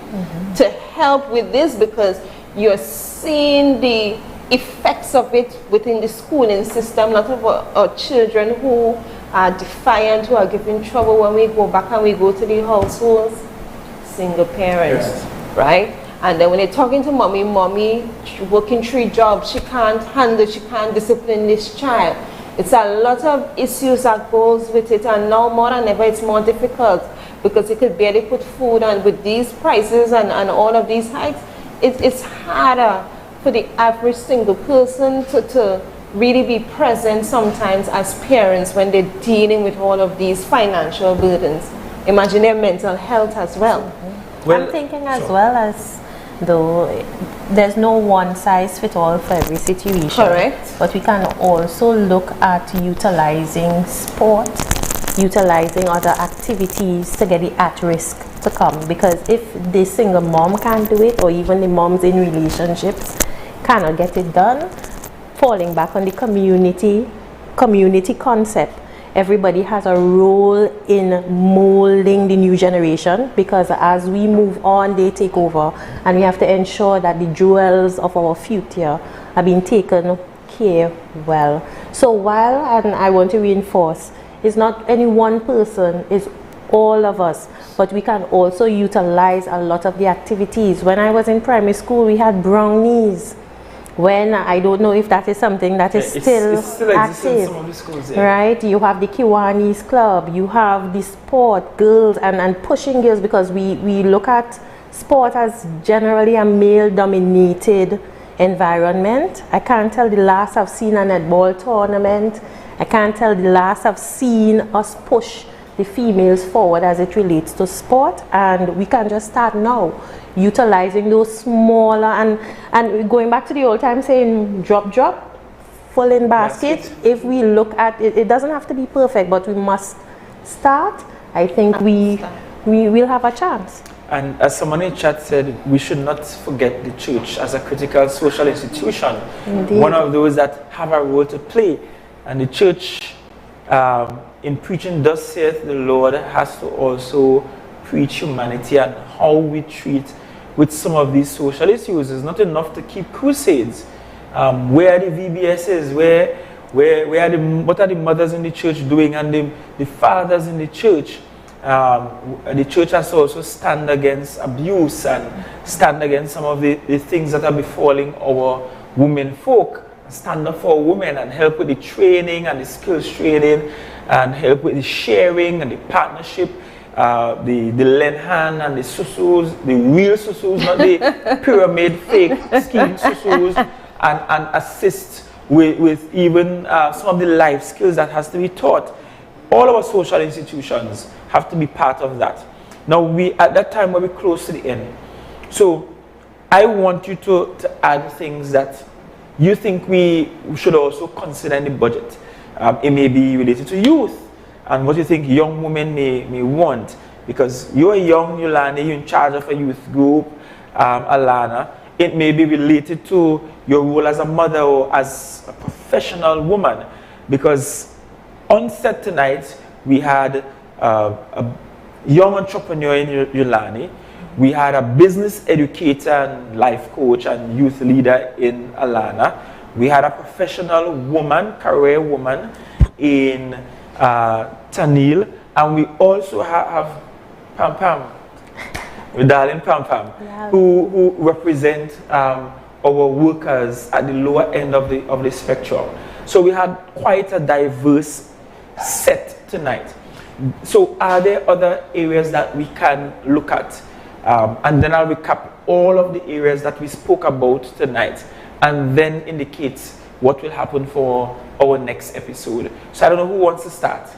to help with this, because you're seeing the effects of it within the schooling system. A lot of our children who are defiant, who are giving trouble when we go back and we go to the households, single parents, right? And then when they're talking to mommy working 3 jobs, she can't discipline this child. It's a lot of issues that goes with it, and now more than ever it's more difficult, because you could barely put food on with these prices and all of these hikes. It's harder for the average single person to really be present sometimes as parents when they're dealing with all of these financial burdens. Imagine their mental health as well. I'm thinking as well as though there's no one size fit all for every situation. Correct. But we can also look at utilizing sport, utilizing other activities to get the at-risk to come. Because if the single mom can't do it, or even the moms in relationships cannot get it done, falling back on the community concept. Everybody has a role in molding the new generation, because as we move on, they take over, and we have to ensure that the jewels of our future are being taken care well. So while, and I want to reinforce, it's not any one person, it's all of us, but we can also utilize a lot of the activities. When I was in primary school, we had brownies. When I don't know if that is something that is still active, in some of the schools, right? You have the Kiwanis Club, you have the sport, girls, and pushing girls, because we look at sport as generally a male-dominated environment. I can't tell the last I've seen a netball tournament. I can't tell the last I've seen us push the females forward as it relates to sport, and we can just start now utilizing those smaller and going back to the old time saying drop full in basket. If we look at it, it doesn't have to be perfect, but we must start. I think we will have a chance. And as someone in chat said, we should not forget the church as a critical social institution. Indeed. One of those that have a role to play. And the church, in preaching thus saith the Lord, has to also preach humanity and how we treat with some of these social issues. It's not enough to keep crusades. Where are the VBSs? What are the mothers in the church doing, and the fathers in the church? The church has to also stand against abuse and stand against some of the things that are befalling our women folk. Stand up for women and help with the training and the skills training, and help with the sharing and the partnership, the lend hand and the susus, the real susus, not the pyramid fake scheme susus, and assist with even some of the life skills that has to be taught. All our social institutions have to be part of that. Now, at that time we're close to the end. So I want you to add things that you think we should also consider in the budget. It may be related to youth and what you think young women may want. Because you're young, Yolanda, you're in charge of a youth group, Alana. It may be related to your role as a mother or as a professional woman. Because on set tonight, we had a young entrepreneur in Yolani. We had a business educator and life coach and youth leader in Alana. We had a professional woman, career woman in Tanil. And we also have Pam Pam, my darling Pam Pam, yeah, who represent our workers at the lower end of the spectrum. So we had quite a diverse set tonight. So are there other areas that we can look at? And then I'll recap all of the areas that we spoke about tonight, and then indicate what will happen for our next episode. So I don't know who wants to start.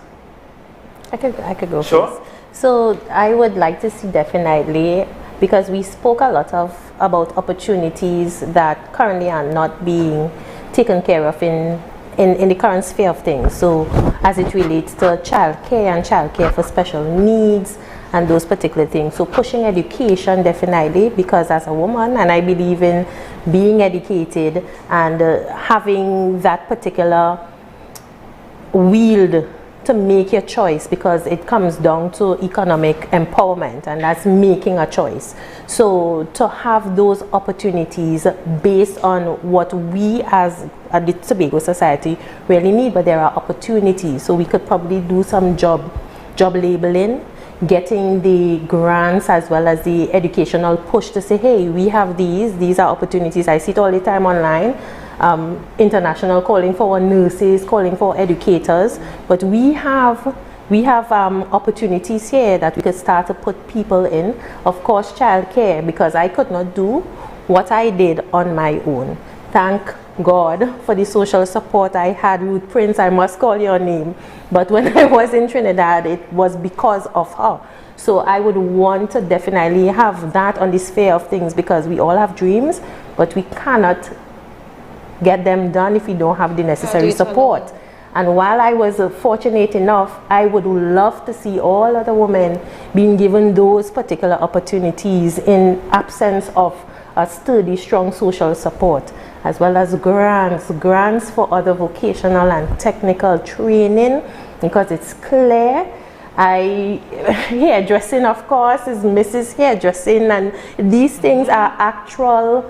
I could go sure. First. So I would like to see definitely, because we spoke a lot about opportunities that currently are not being taken care of in the current sphere of things. So as it relates to childcare and childcare for special needs and those particular things. So pushing education definitely, because as a woman, and I believe in being educated and having that particular wield to make your choice, because it comes down to economic empowerment, and that's making a choice. So to have those opportunities based on what we as the Tobago society really need, but there are opportunities. So we could probably do some job labeling, getting the grants as well as the educational push to say, hey, we have these are opportunities. I see it all the time online. International calling for nurses, calling for educators, but we have opportunities here that we could start to put people in. Of course, childcare, because I could not do what I did on my own. Thank God for the social support I had. Ruth Prince, I must call your name, but when I was in Trinidad, it was because of her. So I would want to definitely have that on the sphere of things, because we all have dreams, but we cannot get them done if we don't have the necessary support. And while I was fortunate enough, I would love to see all other women being given those particular opportunities in absence of a sturdy, strong social support, as well as grants for other vocational and technical training, because it's clear. Hairdressing, of course, is Mrs. Hairdressing, and these things are actual,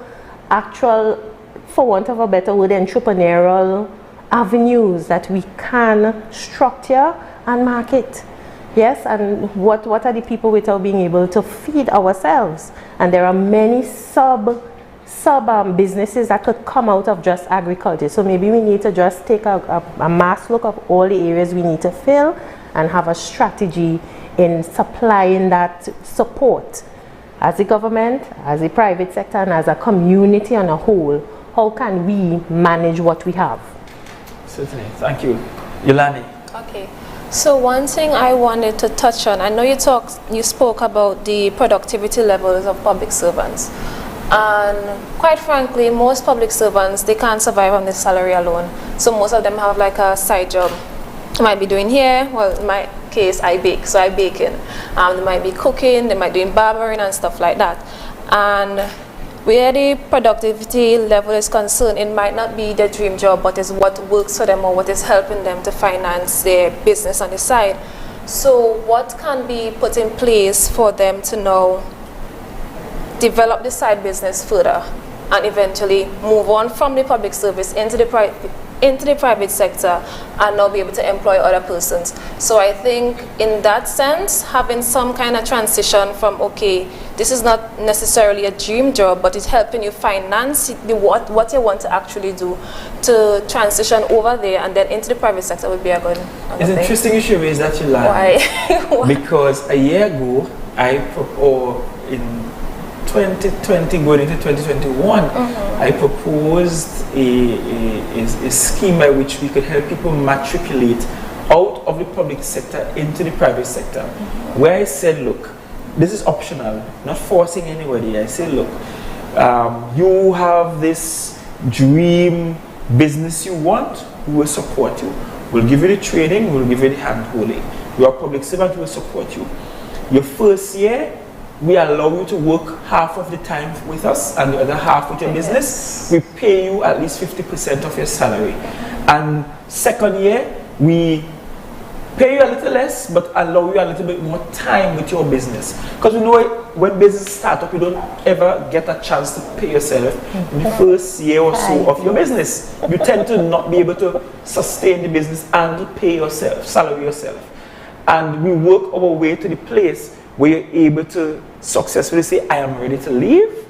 for want of a better word, entrepreneurial avenues that we can structure and market. Yes, and what are the people without being able to feed ourselves? And there are many sub businesses that could come out of just agriculture. So maybe we need to just take a mass look of all the areas we need to fill and have a strategy in supplying that support as a government, as a private sector, and as a community on a whole. How can we manage what we have? Certainly. Thank you. Yolani. Okay. So one thing I wanted to touch on, I know you spoke about the productivity levels of public servants. And quite frankly, most public servants, they can't survive on their salary alone. So most of them have like a side job. They might be doing hair, well in my case I bake, so I bake in. They might be cooking, they might be doing barbering and stuff like that. And where the productivity level is concerned, it might not be their dream job, but it's what works for them or what is helping them to finance their business on the side. So what can be put in place for them to now develop the side business further and eventually move on from the public service into the private sector and now be able to employ other persons? So I think in that sense, having some kind of transition from, okay, this is not necessarily a dream job, but it's helping you finance what you want to actually do, to transition over there and then into the private sector would be a good thing. It's interesting you should raise that, Yolanda. Why? Because a year ago, in 2020 going into 2021, I proposed a scheme by which we could help people matriculate out of the public sector into the private sector, where I said, look, this is optional, not forcing anybody. I say, look, you have this dream business you want, we will support you. We'll give you the training, we'll give you the hand-holding. You are a public servant, we will support you. Your first year, we allow you to work half of the time with us and the other half with your business. We pay you at least 50% of your salary. And second year, we pay you a little less, but allow you a little bit more time with your business. Because we know when business starts up, you don't ever get a chance to pay yourself in the first year or so of your business. You tend to not be able to sustain the business and pay yourself, salary yourself. And we work our way to the place where you're able to successfully say, I am ready to leave,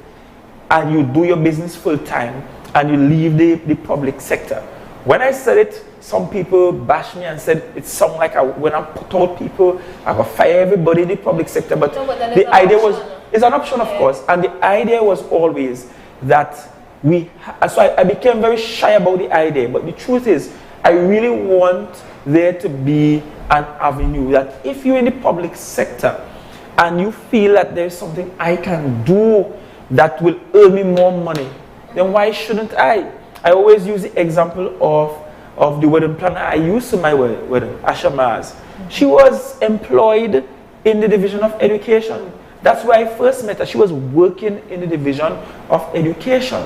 and you do your business full time, and you leave the public sector. When I said it, some people bashed me and said it sounds like when I told people I will fire everybody in the public sector, but the idea was, it's an option of course, and the idea was always that so I became very shy about the idea, but the truth is, I really want there to be an avenue that if you're in the public sector, and you feel that there's something I can do that will earn me more money, then why shouldn't I? I always use the example of the wedding planner I used to my wedding, Asha Mars. She was employed in the division of education. That's where I first met her. She was working in the division of education.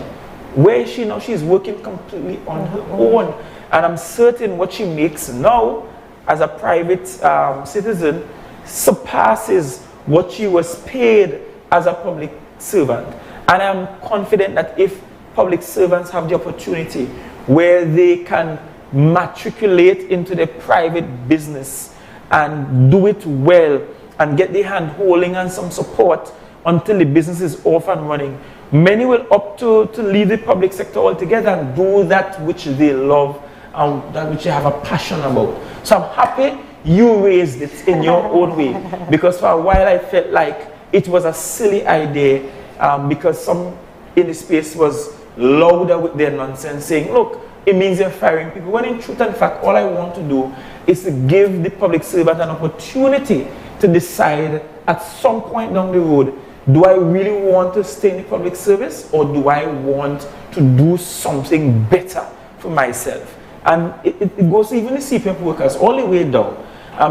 Where is she now? She's working completely on her own. And I'm certain what she makes now as a private citizen surpasses what she was paid as a public servant. And I'm confident that if public servants have the opportunity where they can matriculate into their private business and do it well and get the hand holding and some support until the business is off and running, many will opt to leave the public sector altogether and do that which they love and that which they have a passion about. So I'm happy you raised it in your own way, because for a while I felt like it was a silly idea because some in the space was louder with their nonsense saying, look, it means you're firing people, when in truth and fact all I want to do is to give the public servant an opportunity to decide at some point down the road, do I really want to stay in the public service or do I want to do something better for myself? And it goes to even the CPF workers all the way down.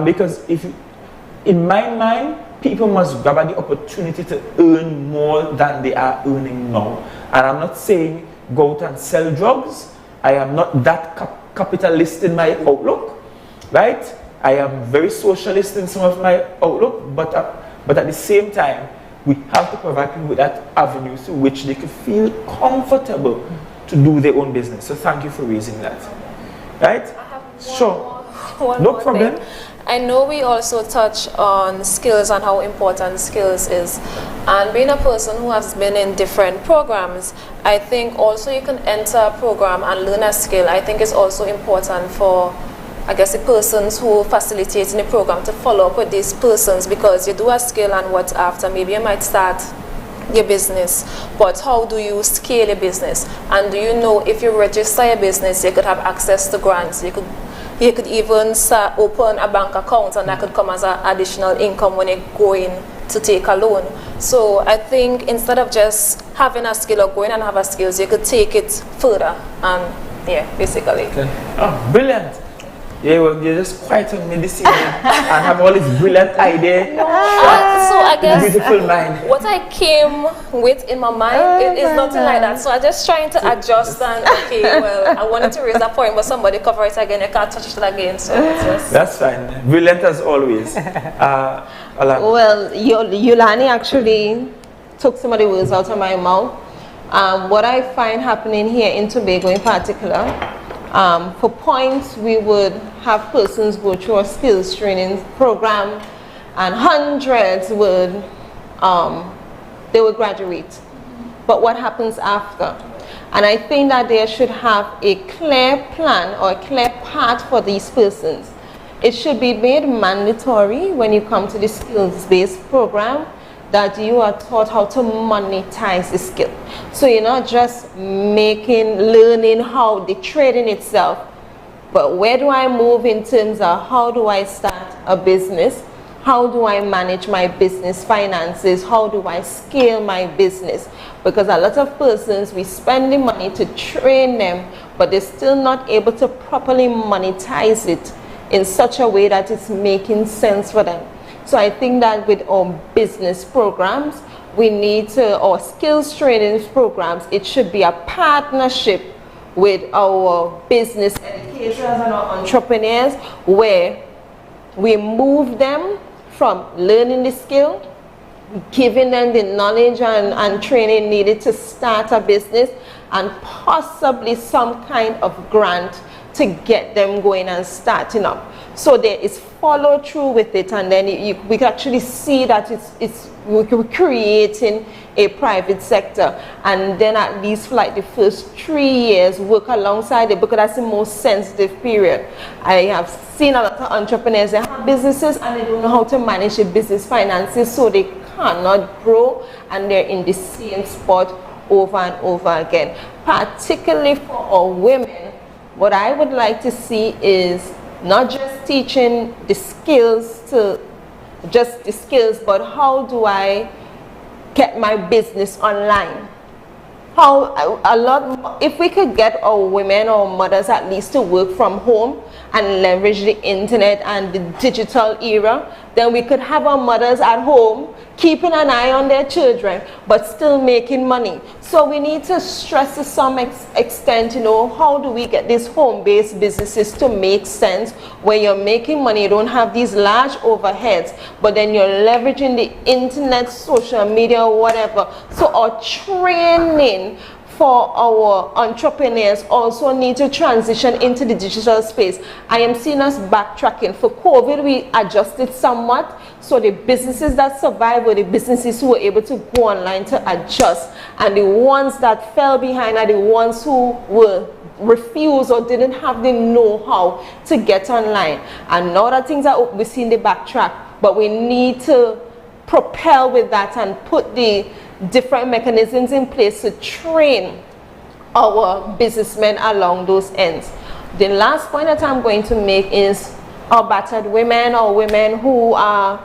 Because in my mind, people must grab the opportunity to earn more than they are earning now. And I'm not saying go out and sell drugs. I am not that capitalist in my outlook, right? I am very socialist in some of my outlook, but at the same time, we have to provide people with that avenue through which they can feel comfortable to do their own business. So thank you for raising that. Right? I have sure. No problem. I know we also touch on skills and how important skills is. And being a person who has been in different programs, I think also you can enter a program and learn a skill. I think it's also important for, I guess, the persons who facilitate in the program to follow up with these persons, because you do a skill and what's after. Maybe you might start your business, but how do you scale a business? And do you know if you register your business, you could have access to grants, you could You could even open a bank account, and that could come as an additional income when you're going to take a loan. So I think instead of just having a skill or going and have a skills, you could take it further, and yeah, basically. Okay. Oh, brilliant. Yeah, well, you're just quite on medicine and have all this brilliant idea. So I guess beautiful mind. what I came with in my mind is nothing like that. So I'm just trying to adjust and okay, well, I wanted to raise a point, but somebody cover it again. You can't touch it again. So it's just that's fine. Brilliant as always. Well, Yulani actually took some of the words out of my mouth. What I find happening here in Tobago in particular, for points we would have persons go through a skills training program, and hundreds would they would graduate. But what happens after? And I think that there should have a clear plan or a clear path for these persons. It should be made mandatory when you come to the skills-based program that you are taught how to monetize the skill. So you're not just learning how the trading itself, but where do I move in terms of how do I start a business? How do I manage my business finances? How do I scale my business? Because a lot of persons, we spend the money to train them, but they're still not able to properly monetize it in such a way that it's making sense for them. So I think that with our business programs, we need to, our skills training programs, it should be a partnership with our business educators and our entrepreneurs, where we move them from learning the skill, giving them the knowledge and training needed to start a business, and possibly some kind of grant to get them going and starting up. So there is follow through with it, and then we can actually see that we're creating a private sector, and then at least for like the first 3 years work alongside it, because that's the most sensitive period. I have seen a lot of entrepreneurs that have businesses and they don't know how to manage their business finances, so they cannot grow and they're in the same spot over and over again. Particularly for our women, what I would like to see is not just teaching the skills but how do I get my business online? If we could get our women or mothers at least to work from home and leverage the internet and the digital era, then we could have our mothers at home keeping an eye on their children but still making money. So we need to stress to some extent, how do we get these home-based businesses to make sense where you're making money, you don't have these large overheads, but then you're leveraging the internet, social media, whatever. So our training for our entrepreneurs also need to transition into the digital space. I am seeing us backtracking. For COVID, we adjusted somewhat. So the businesses that survived were the businesses who were able to go online to adjust. And the ones that fell behind are the ones who were refused or didn't have the know-how to get online. And now that things are up, we're seeing the backtrack. But we need to propel with that and put the different mechanisms in place to train our businessmen along those ends. The last point that I'm going to make is our battered women or women who are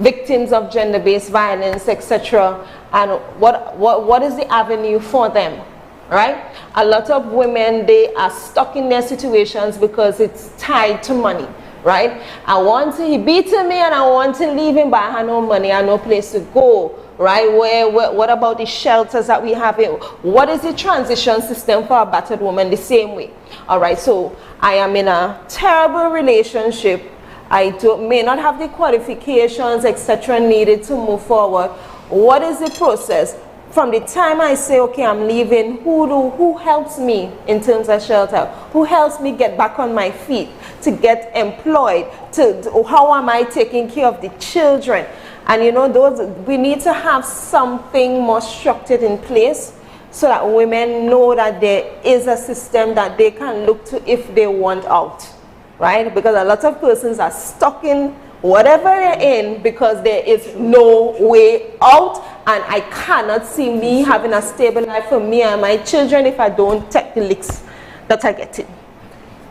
victims of gender-based violence, etc. And what is the avenue for them, right? A lot of women, they are stuck in their situations because it's tied to money. Right? He beaten me and I want to leave him, but I have no money, I have no place to go. Right? What about the shelters that we have here? What is the transition system for a battered woman? The same way. Alright, so I am in a terrible relationship. I may not have the qualifications, etc. needed to move forward. What is the process? From the time I say, okay, I'm leaving, who helps me in terms of shelter? Who helps me get back on my feet, to get employed? How am I taking care of the children? And we need to have something more structured in place so that women know that there is a system that they can look to if they want out, right? Because a lot of persons are stuck in whatever they're in because there is no way out, and I cannot see me having a stable life for me and my children if I don't take the licks that I get in.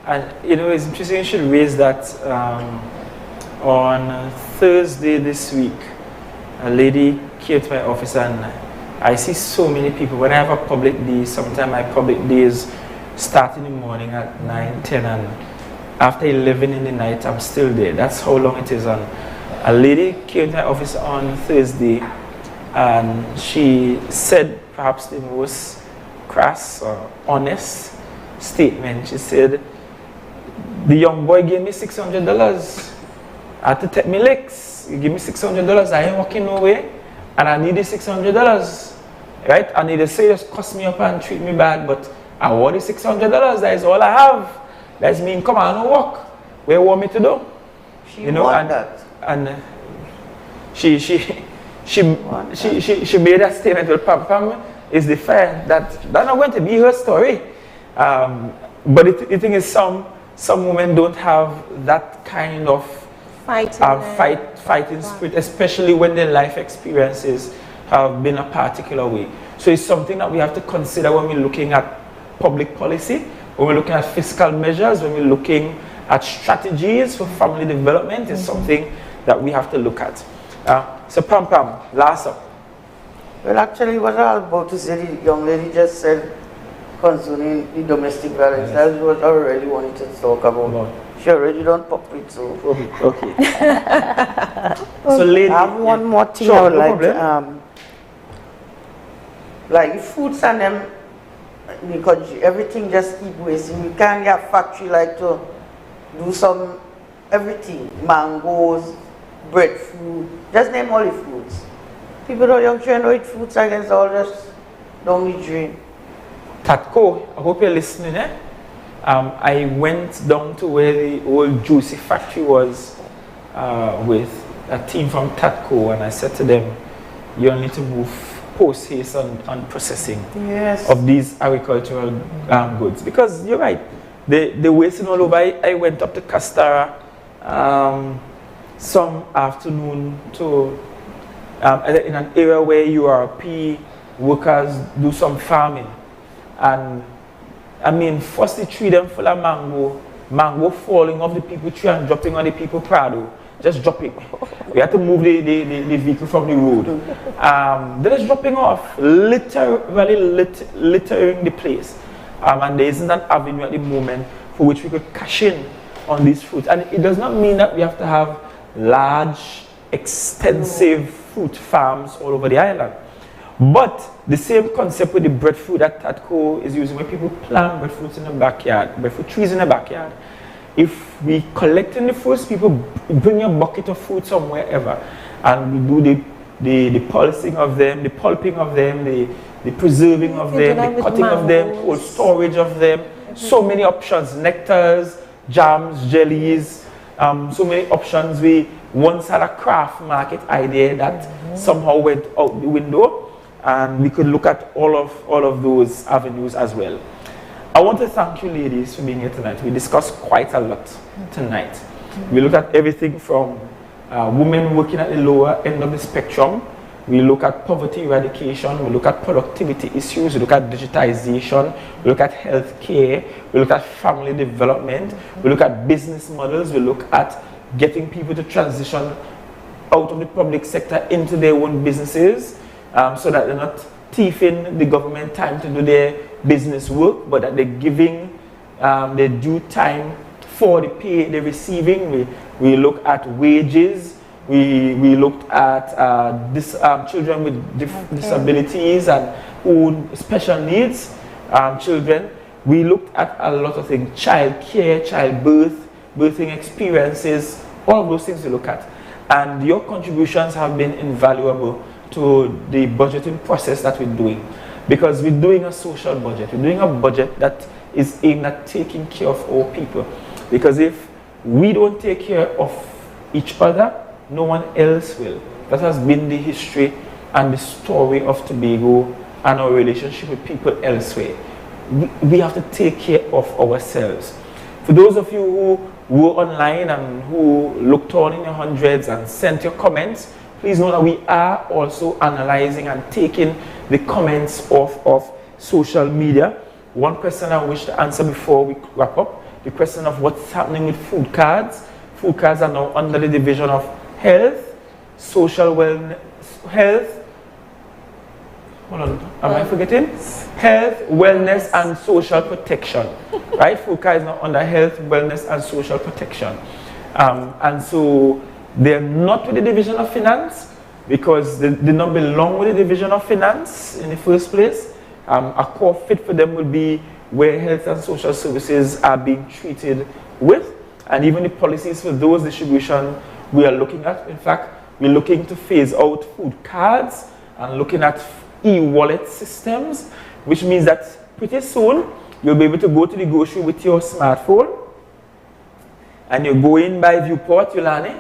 And you know, it's interesting you should raise that. On Thursday this week, a lady came to my office, and I see so many people. When I have a public day, sometimes my public days start in the morning at 9, 10, and after 11 in the night, I'm still there. That's how long it is. And a lady came to my office on Thursday, and she said perhaps the most crass or honest statement. She said, the young boy gave me $600. I had to take me licks. You give me $600, I ain't walking nowhere, and I need the $600, right? And they say just cuss me up and treat me bad, but I want the $600. That is all I have. That's mean come on and walk. Where you want me to do? She you know, want that. And she made that statement. Well, Pam Pam is the fan. That's not going to be her story. But the thing is, some women don't have that kind of fighting spirit, especially when their life experiences have been a particular way. So it's something that we have to consider when we're looking at public policy, when we're looking at fiscal measures, when we're looking at strategies for family development. It's something that we have to look at. So Pam Pam, last up. Well, actually, what I was about to say, the young lady just said concerning the domestic violence. That's what I already wanted to talk about. She already done pop it, so. Okay. So lady, I have one more thing sure, I would no like the fruits and them, because everything just keep wasting. We can't get factory like to do some everything, mangoes, breadfruit, just name all the fruits. People don't young children don't eat fruits, I guess all just don't eat drink. Tatco, I hope you're listening, eh? I went down to where the old juicy factory was with a team from Tatco, and I said to them, you need to move post haste on processing of these agricultural goods, because you're right, they're wasting all over. I went up to Castara some afternoon to in an area where URP workers do some farming, and I mean, first the tree them full of mango falling off the people tree and dropping on the people prado, just dropping. We had to move the vehicle from the road. They're just dropping off, literally littering the place. And there isn't an avenue at the moment for which we could cash in on these fruits. And it does not mean that we have to have large, extensive fruit farms all over the island. But the same concept with the breadfruit that Tatco is using, where people plant breadfruits in the backyard, breadfruit trees in the backyard. If we collecting the fruits, people bring a bucket of fruit somewhere ever, and we do the policing of them, the pulping of them, the preserving of them, the cutting of them, cold storage of them. So many options: nectars, jams, jellies. So many options. We once had a craft market idea that somehow went out the window. And we could look at all of those avenues as well. I want to thank you ladies for being here tonight. We discussed quite a lot tonight. We looked at everything from women working at the lower end of the spectrum. We look at poverty eradication. We look at productivity issues. We look at digitization. We look at healthcare. We look at family development. We look at business models. We look at getting people to transition out of the public sector into their own businesses. So that they're not thieving the government time to do their business work, but that they're giving their due time for the pay they're receiving. We look at wages. We looked at children with disabilities and special needs children. We looked at a lot of things: child care, childbirth, birthing experiences, all of those things we look at. And your contributions have been invaluable to the budgeting process that we're doing, because we're doing a social budget. We're doing a budget that is aimed at taking care of our people, because if we don't take care of each other, no one else will. That has been the history and the story of Tobago and our relationship with people elsewhere. We have to take care of ourselves. For those of you who were online and who looked on in your hundreds and sent your comments, please know that we are also analyzing and taking the comments of social media. One question I wish to answer before we wrap up. the question of what's happening with food cards. Food cards are now under the division of health, social wellness, hold on, am I forgetting? Health, wellness, and social protection. Right? Food card is now under health, wellness, and social protection. And so they're not with the division of finance because they don't belong with the division of finance in the first place. A core fit for them would be where health and social services are being treated with, and even the policies for those distribution we are looking at. In fact, we're looking to phase out food cards and looking at e-wallet systems, which means that pretty soon you'll be able to go to the grocery with your smartphone and you go in by Viewport, Yolani,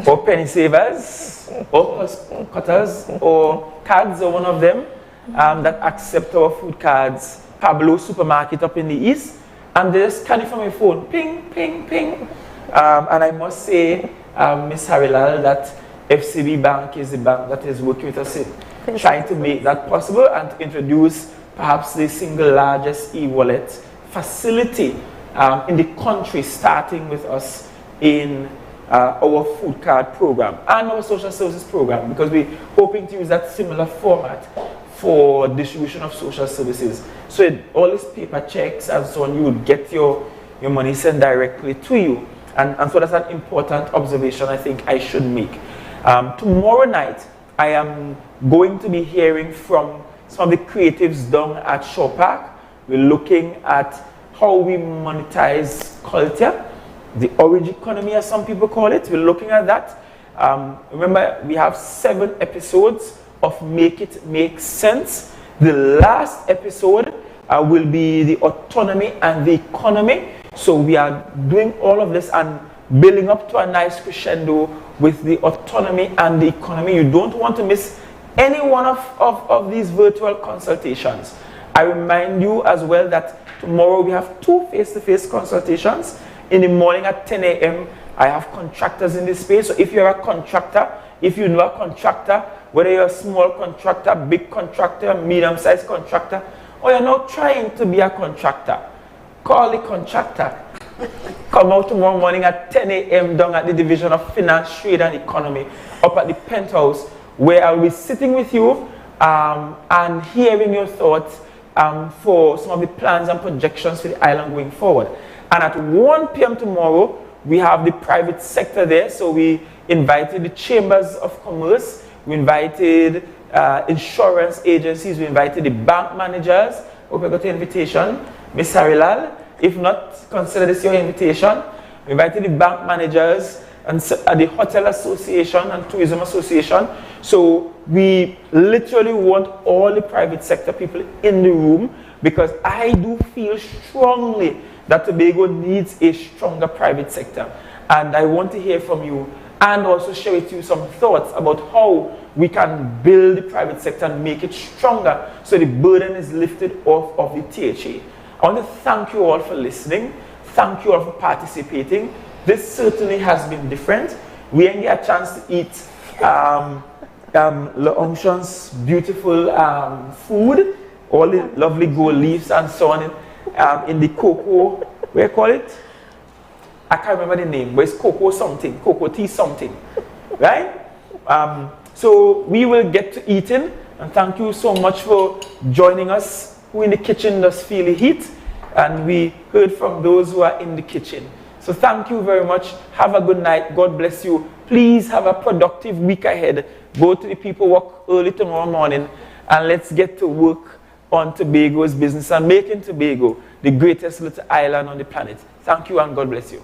or Penny Savers, or Cutters, or Cards, or one of them that accept our food cards. Pablo supermarket up in the east, and they just scan it from your phone, ping, ping, ping. And I must say, Ms. Harilal, that FCB Bank is the bank that is working with us in trying to make that possible and to introduce perhaps the single largest e-wallet facility in the country, starting with us in our food card program and our social services program, because we're hoping to use that similar format for distribution of social services. So all these paper checks and so on, you would get your money sent directly to you. And so that's an important observation I think I should make. Tomorrow night, I am going to be hearing from some of the creatives down at Shaw Park. We're looking at how we monetize culture, the orange economy as some people call it. We're looking at that. Remember, we have 7 episodes of Make It Make Sense. The last episode will be the autonomy and the economy. So we are doing all of this and building up to a nice crescendo with the autonomy and the economy. You don't want to miss any one of these virtual consultations. I remind you as well that tomorrow we have 2 face-to-face consultations. In the morning at 10 a.m. I have contractors in this space. So if you're a contractor, if you know a contractor, whether you're a small contractor, big contractor, medium-sized contractor, or you're not trying to be a contractor, call the contractor. Come out tomorrow morning at 10 a.m. down at the Division of Finance, Trade and Economy, up at the Penthouse, where I'll be sitting with you and hearing your thoughts for some of the plans and projections for the island going forward. And at 1 p.m. tomorrow, we have the private sector there. So we invited the Chambers of Commerce, we invited insurance agencies, we invited the bank managers. Hope you got the invitation. Ms. Harilal, if not, consider this your invitation. We invited the bank managers and the Hotel Association and Tourism Association. So we literally want all the private sector people in the room, because I do feel strongly that Tobago needs a stronger private sector. And I want to hear from you and also share with you some thoughts about how we can build the private sector and make it stronger so the burden is lifted off of the THA. I want to thank you all for listening. Thank you all for participating. This certainly has been different. We didn't get a chance to eat L'Onction's beautiful food, all the lovely gold leaves and so on in the cocoa, what do you call it? I can't remember the name, but it's cocoa something, cocoa tea something, right? So we will get to eating, and thank you so much for joining us. Who in the kitchen does feel the heat, and we heard from those who are in the kitchen. So thank you very much. Have a good night. God bless you. Please have a productive week ahead. Go to the people work early tomorrow morning, and let's get to work on Tobago's business and making Tobago the greatest little island on the planet. Thank you and God bless you.